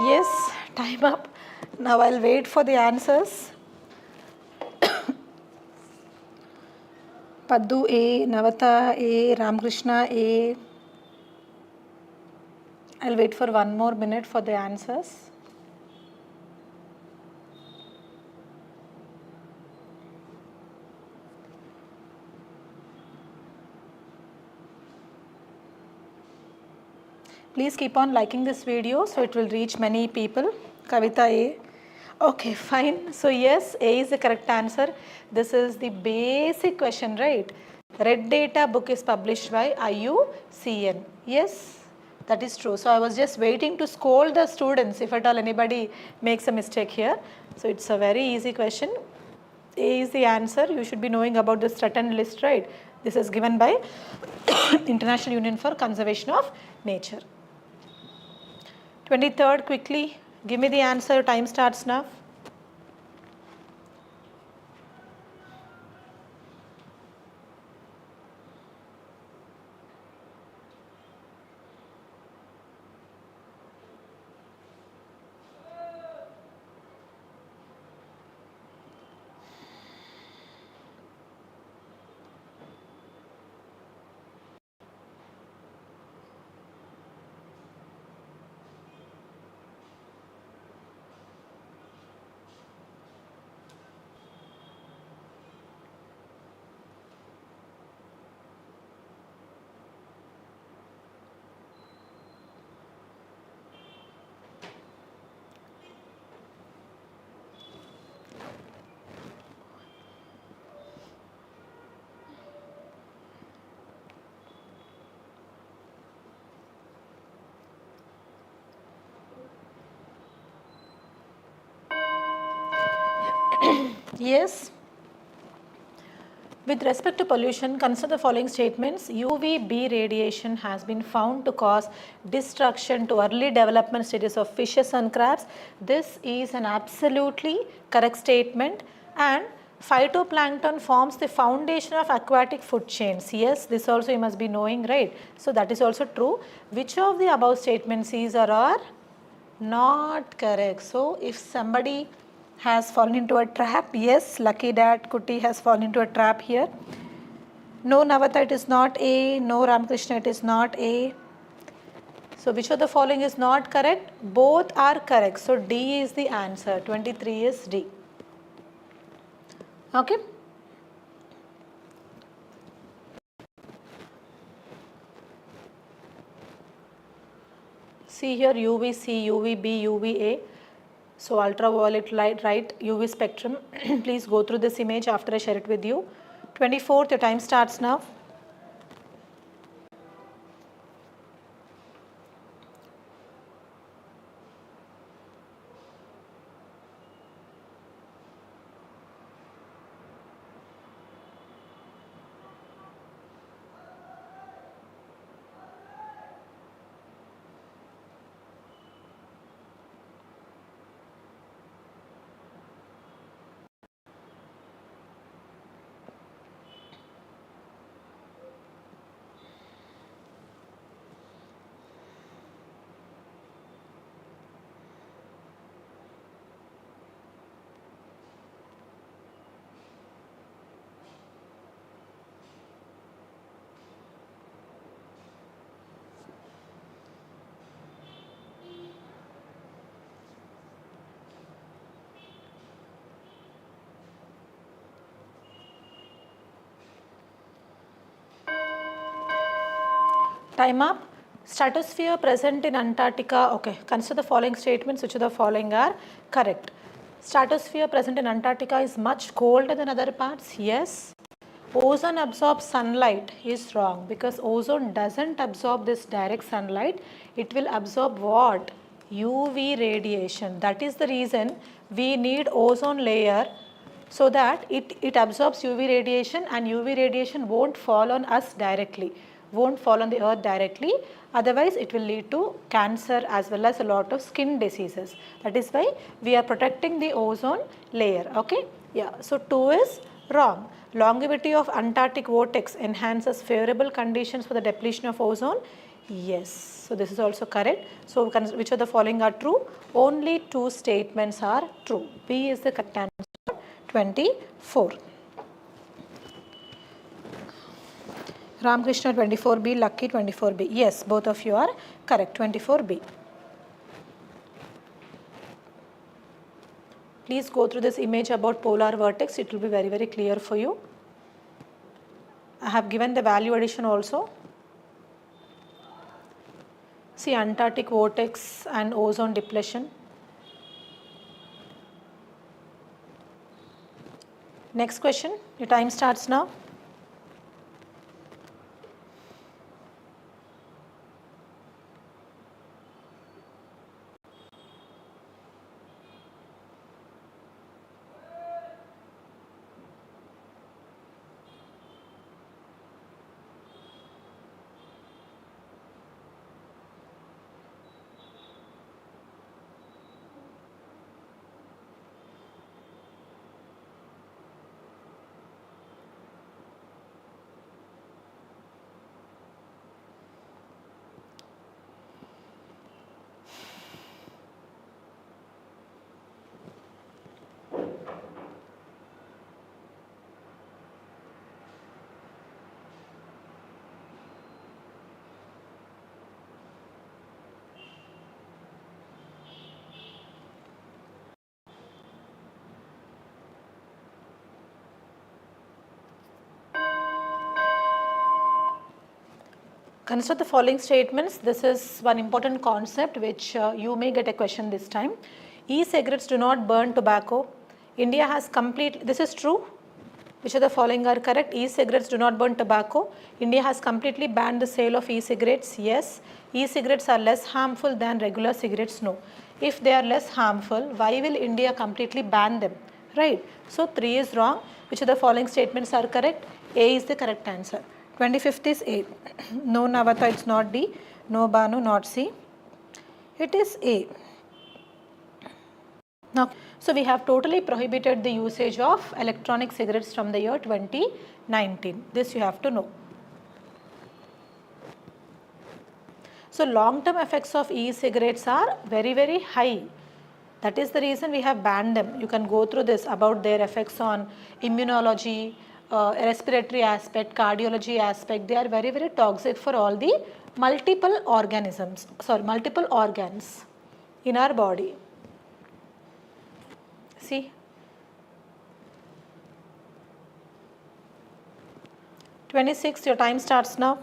Yes, time up. Now I'll wait for the answers. Paddu A, Navatha A, Ramakrishna A. I'll wait for 1 more minute for the answers. Please keep on liking this video so it will reach many people. Kavita A. Okay, fine. So yes, A is the correct answer. This is the basic question, right? Red Data book is published by IUCN. Yes, that is true. So I was just waiting to scold the students if at all anybody makes a mistake here. So it's a very easy question. A is the answer. You should be knowing about the Stratton list, right? This is given by International Union for Conservation of Nature. 23rd, quickly, give me the answer. Time starts now. Yes. With respect to pollution, consider the following statements. UVB radiation has been found to cause destruction to early development stages of fishes and crabs. This is an absolutely correct statement, and phytoplankton forms the foundation of aquatic food chains. Yes, this also you must be knowing, right? So that is also true. Which of the above statements is or are not correct? So if somebody has fallen into a trap, yes, lucky that Kuti has fallen into a trap here. No, Navatha, it is not A. No, Ramakrishna, it is not A. So which of the following is not correct? Both are correct. So D is the answer. 23 is D. Okay. See here UVC, UVB, UVA. So ultraviolet light, right, UV spectrum. Please go through this image after I share it with you. 24th, your time starts now. Time up. Stratosphere present in Antarctica. Okay, consider the following statements. Which of the following are correct? Stratosphere present in Antarctica is much colder than other parts. Yes. Ozone absorbs sunlight is wrong, because ozone doesn't absorb this direct sunlight. It will absorb what? UV radiation. That is the reason we need ozone layer, so that it absorbs UV radiation, and UV radiation won't fall on us directly, won't fall on the earth directly. Otherwise it will lead to cancer as well as a lot of skin diseases. That is why we are protecting the ozone layer. Okay, yeah. So 2 is wrong. Longevity of Antarctic vortex enhances favorable conditions for the depletion of ozone. Yes, so this is also correct. So which of the following are true? Only 2 statements are true. B is the correct answer. 24. Ramakrishna 24B, Lucky 24B. Yes, both of you are correct. 24B. Please go through this image about polar vortex. It will be very, very clear for you. I have given the value addition also. See, Antarctic vortex and ozone depletion. Next question, your time starts now. Consider the following statements. This is one important concept which you may get a question this time. E-cigarettes do not burn tobacco. India has this is true. Which of the following are correct? E-cigarettes do not burn tobacco. India has completely banned the sale of e-cigarettes. Yes. E-cigarettes are less harmful than regular cigarettes. No. If they are less harmful, why will India completely ban them? Right. So 3 is wrong. Which of the following statements are correct? A is the correct answer. 25th is A. No, Navatha, it's not D. No, Banu, not C. It is A. Now, so we have totally prohibited the usage of electronic cigarettes from the year 2019. This you have to know. So, long-term effects of e-cigarettes are very, very high. That is the reason we have banned them. You can go through this about their effects on immunology, respiratory aspect, cardiology aspect. They are very, very toxic for all the multiple organs in our body. See, 26, your time starts now.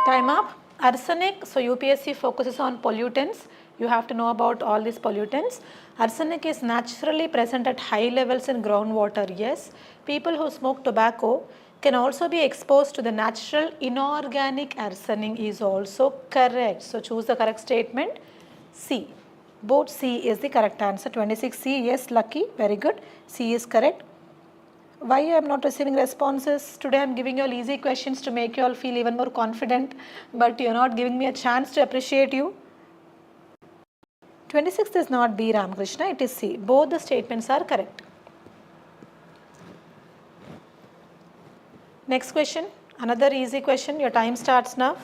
Time up. Arsenic. So UPSC focuses on pollutants. You have to know about all these pollutants. Arsenic is naturally present at high levels in groundwater. Yes. People who smoke tobacco can also be exposed to the natural inorganic arsenic is also correct. So choose the correct statement. C. Both C is the correct answer. 26C. Yes, lucky. Very good. C is correct. Why I am not receiving responses? Today I am giving you all easy questions to make you all feel even more confident, but you are not giving me a chance to appreciate you. 26th is not B, Ramakrishna, it is C. Both the statements are correct. Next question, another easy question. Your time starts now.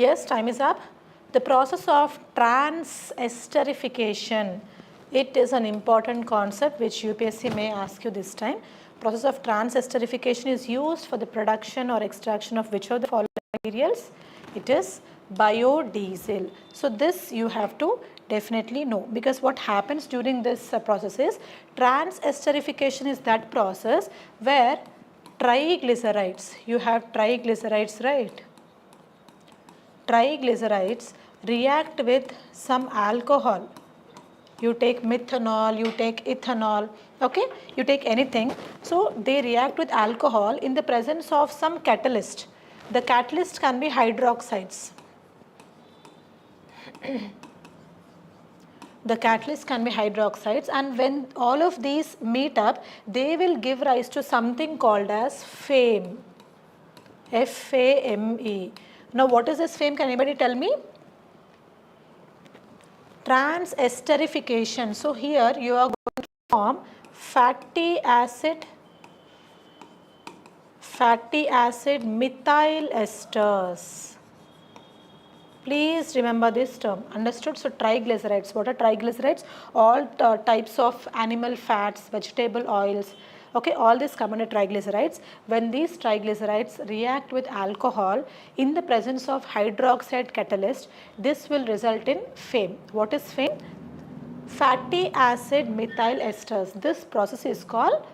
Yes, time is up. The process of trans-esterification, it is an important concept which UPSC may ask you this time. Process of trans-esterification is used for the production or extraction of which of the following materials? It is biodiesel. So this you have to definitely know, because what happens during this process is trans-esterification is that process where triglycerides, you have triglycerides, right? Triglycerides react with some alcohol. You take methanol, you take ethanol, okay, you take anything. So they react with alcohol in the presence of some catalyst. The catalyst can be hydroxides. The catalyst can be hydroxides, and when all of these meet up, they will give rise to something called as FAME. F-A-M-E. Now what is this FAME? Can anybody tell me? Trans-esterification. So here you are going to form fatty acid methyl esters. Please remember this term. Understood? So triglycerides. What are triglycerides? All types of animal fats, vegetable oils. Okay, all these come under triglycerides. When these triglycerides react with alcohol in the presence of hydroxide catalyst, this will result in FAME. What is FAME? Fatty acid methyl esters. This process is called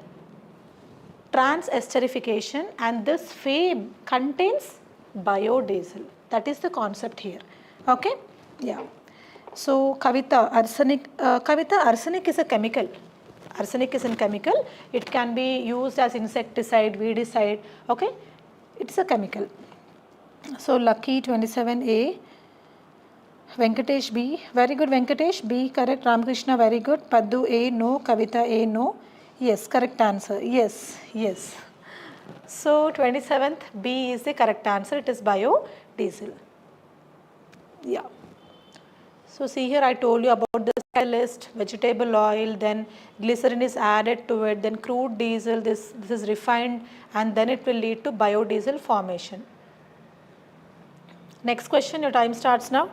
trans-esterification, and this FAME contains biodiesel. That is the concept here. Okay? Yeah. So Kavita, arsenic. Kavita, arsenic is a chemical. Arsenic is a chemical. It can be used as insecticide, weedicide. Okay? It's a chemical. So Lucky 27A. Venkatesh B. Very good, Venkatesh. B correct. Ramakrishna, very good. Paddu A, no. Kavita A, no. Yes, correct answer. Yes, yes. So 27th B is the correct answer. It is biodiesel. Yeah. So see here, I told you about the catalyst, vegetable oil, then glycerin is added to it, then crude diesel, this is refined, and then it will lead to biodiesel formation. Next question, your time starts now.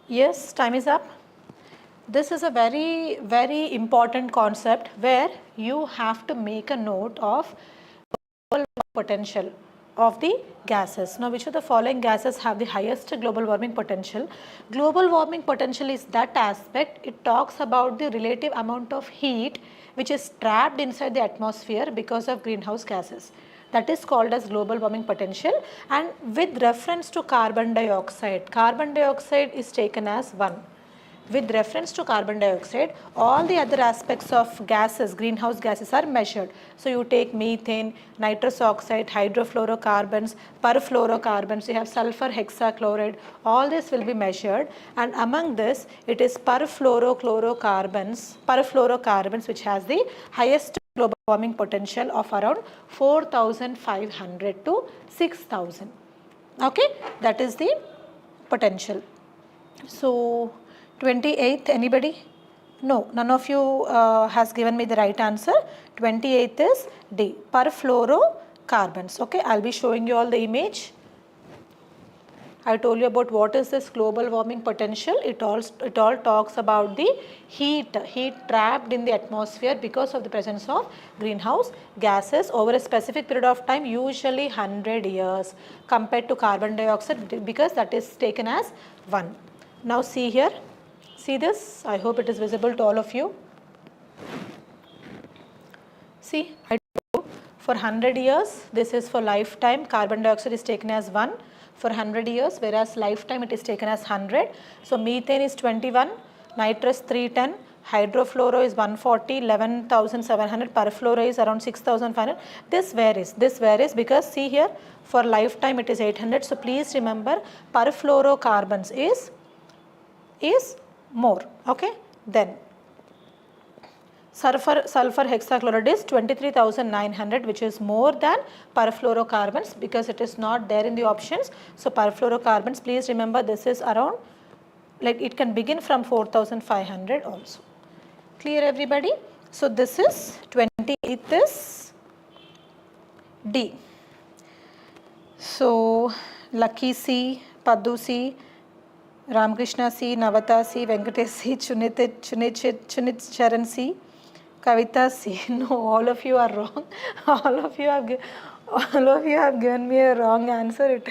Yes, time is up. This is a very, very important concept where you have to make a note of global potential of the gases. Now, which of the following gases have the highest global warming potential? Global warming potential is that aspect. It talks about the relative amount of heat which is trapped inside the atmosphere because of greenhouse gases. That is called as global warming potential, and with reference to carbon dioxide is taken as 1. With reference to carbon dioxide, all the other aspects of gases, greenhouse gases are measured. So you take methane, nitrous oxide, hydrofluorocarbons, perfluorocarbons, you have sulfur hexachloride, all this will be measured, and among this it is perfluorocarbons which has the highest global warming potential of around 4,500 to 6,000. Okay, that is the potential. So 28th, anybody? No, none of you has given me the right answer. 28th is D, perfluorocarbons. Okay, I'll be showing you all the image. I told you about what is this global warming potential. It all talks about the heat trapped in the atmosphere because of the presence of greenhouse gases over a specific period of time, usually 100 years, compared to carbon dioxide, because that is taken as 1. Now see here, see this, I hope it is visible to all of you. See, I told you for 100 years, this is for lifetime, carbon dioxide is taken as 1 for 100 years, whereas lifetime it is taken as 100. So methane is 21, nitrous 310, hydrofluoro is 140, 11,700, perfluoro is around 6,500. This varies because see here, for lifetime it is 800. So please remember, perfluorocarbons is more. Okay, then sulfur hexachloride is 23,900, which is more than perfluorocarbons because it is not there in the options. So perfluorocarbons, please remember, this is around, like it can begin from 4,500 also. Clear everybody? So this is 28th is D. So Lucky C, Paddu C, Ramakrishna C, Navatha C, Venkatesh C, Chunit Charan C, Kavita C. No, all of you are wrong. All of you have given me a wrong answer.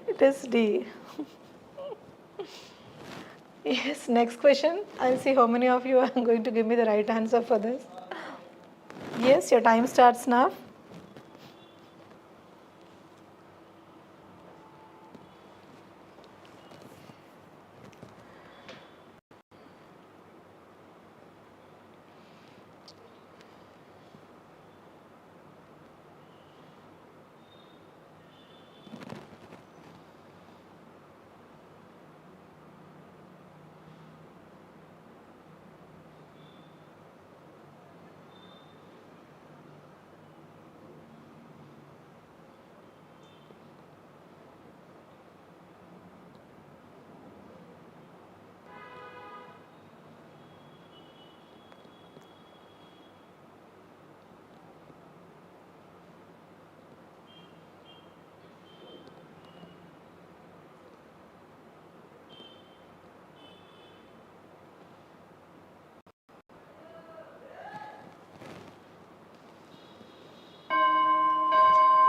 It is D. Yes, next question. I'll see how many of you are going to give me the right answer for this. Yes, your time starts now.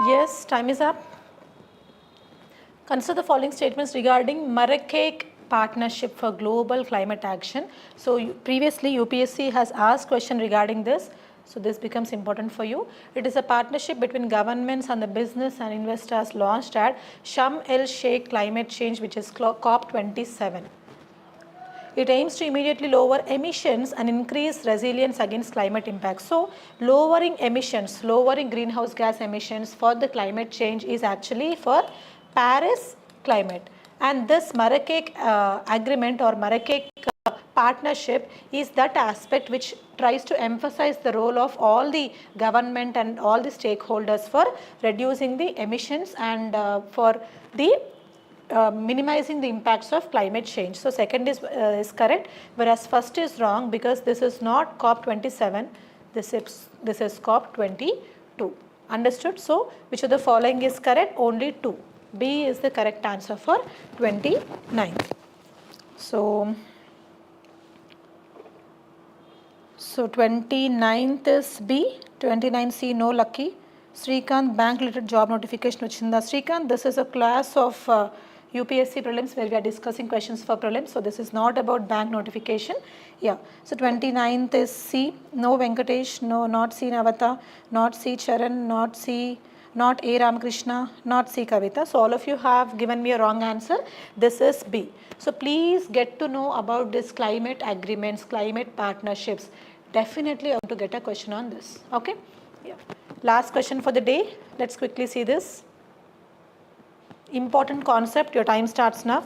Yes, time is up. Consider the following statements regarding Marrakech Partnership for Global Climate Action. So previously UPSC has asked question regarding this. So this becomes important for you. It is a partnership between governments and the business and investors launched at Sharm el Sheikh Climate Change, which is COP27. It aims to immediately lower emissions and increase resilience against climate impacts. So lowering emissions, lowering greenhouse gas emissions for the climate change is actually for Paris climate. And this Marrakech agreement or Marrakech partnership is that aspect which tries to emphasize the role of all the government and all the stakeholders for reducing the emissions and for the minimizing the impacts of climate change. So second is correct, whereas first is wrong because this is not COP27, this is COP22. Understood? So which of the following is correct? Only 2. B is the correct answer for 29th. So 29th is B, 29C no lucky. Srikanth, bank related job notification vachinda. Srikanth, this is a class of UPSC prelims where we are discussing questions for prelims. So this is not about bank notification. Yeah. So 29th is C, no Venkatesh, no, not C Navatha, not C Charan, not C, not A Ramakrishna, not C Kavita. So all of you have given me a wrong answer. This is B. So please get to know about this climate agreements, climate partnerships. Definitely I want to get a question on this. Okay. Yeah. Last question for the day. Let's quickly see this. Important concept. Your time starts now.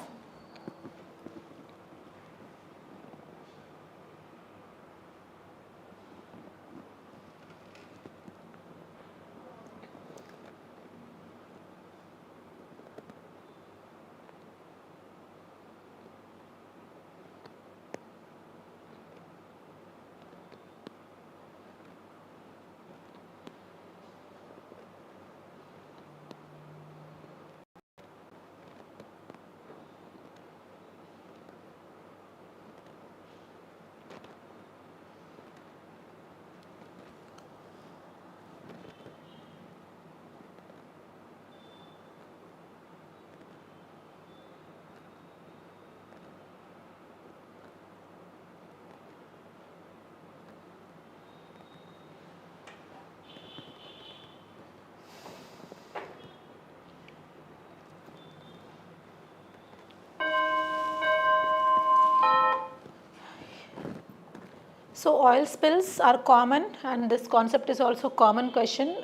So oil spills are common, and this concept is also common question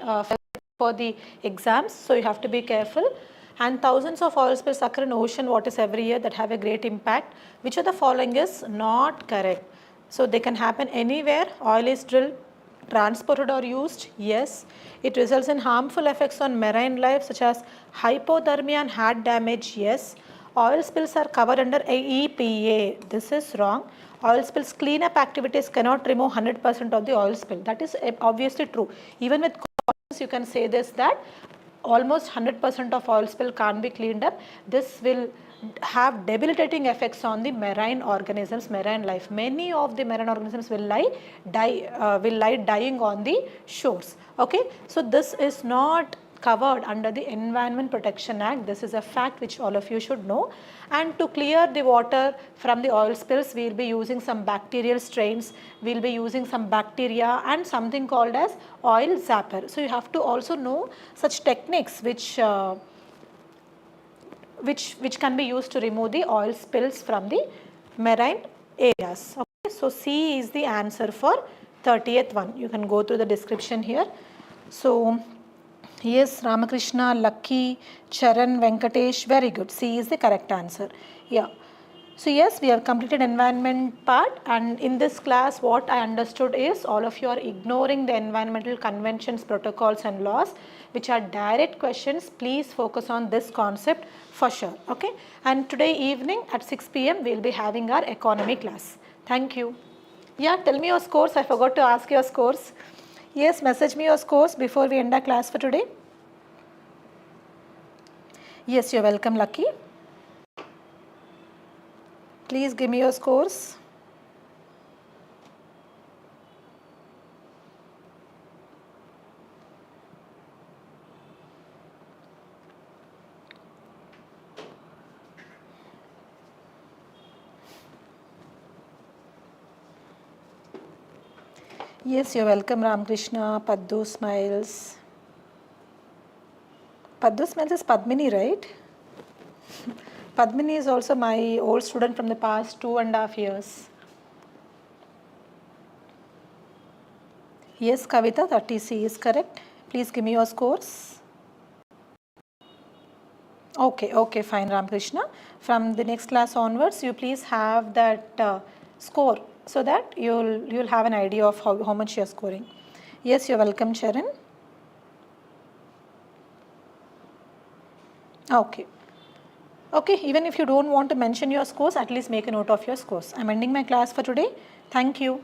for the exams. So you have to be careful. And thousands of oil spills occur in ocean waters every year that have a great impact. Which of the following is not correct? So they can happen anywhere. Oil is drilled, transported or used. Yes. It results in harmful effects on marine life such as hypothermia and heart damage. Yes. Oil spills are covered under EPA. This is wrong. Oil spills cleanup activities cannot remove 100% of the oil spill. That is obviously true. Even with you can say this, that almost 100% of oil spill can't be cleaned up. This will have debilitating effects on the marine organisms, marine life. Many of the marine organisms will lie dying on the shores. Okay, so this is not covered under the Environment Protection Act. This is a fact which all of you should know. And to clear the water from the oil spills, we will be using some bacterial strains, we will be using some bacteria and something called as oil zapper. So you have to also know such techniques which can be used to remove the oil spills from the marine areas. Okay, so C is the answer for 30th one. You can go through the description here. So yes, Ramakrishna, Lucky, Charan, Venkatesh, very good. C is the correct answer. Yeah. So yes, we have completed environment part, and in this class what I understood is all of you are ignoring the environmental conventions, protocols and laws which are direct questions. Please focus on this concept for sure. Okay. And today evening at 6 p.m. we will be having our economy class. Thank you. Yeah, tell me your scores. I forgot to ask your scores. Yes, message me your scores before we end our class for today. Yes, you're welcome, Lucky. Please give me your scores. Yes, you're welcome, Ramakrishna. Paddu smiles. Paddu smiles is Padmini, right? Padmini is also my old student from the past 2.5 years. Yes, Kavita, 30C is correct. Please give me your scores. Okay, fine, Ramakrishna. From the next class onwards, you please have that score so that you'll have an idea of how much you're scoring. Yes, you're welcome, Charan. Okay, even if you don't want to mention your scores, at least make a note of your scores. I'm ending my class for today. Thank you.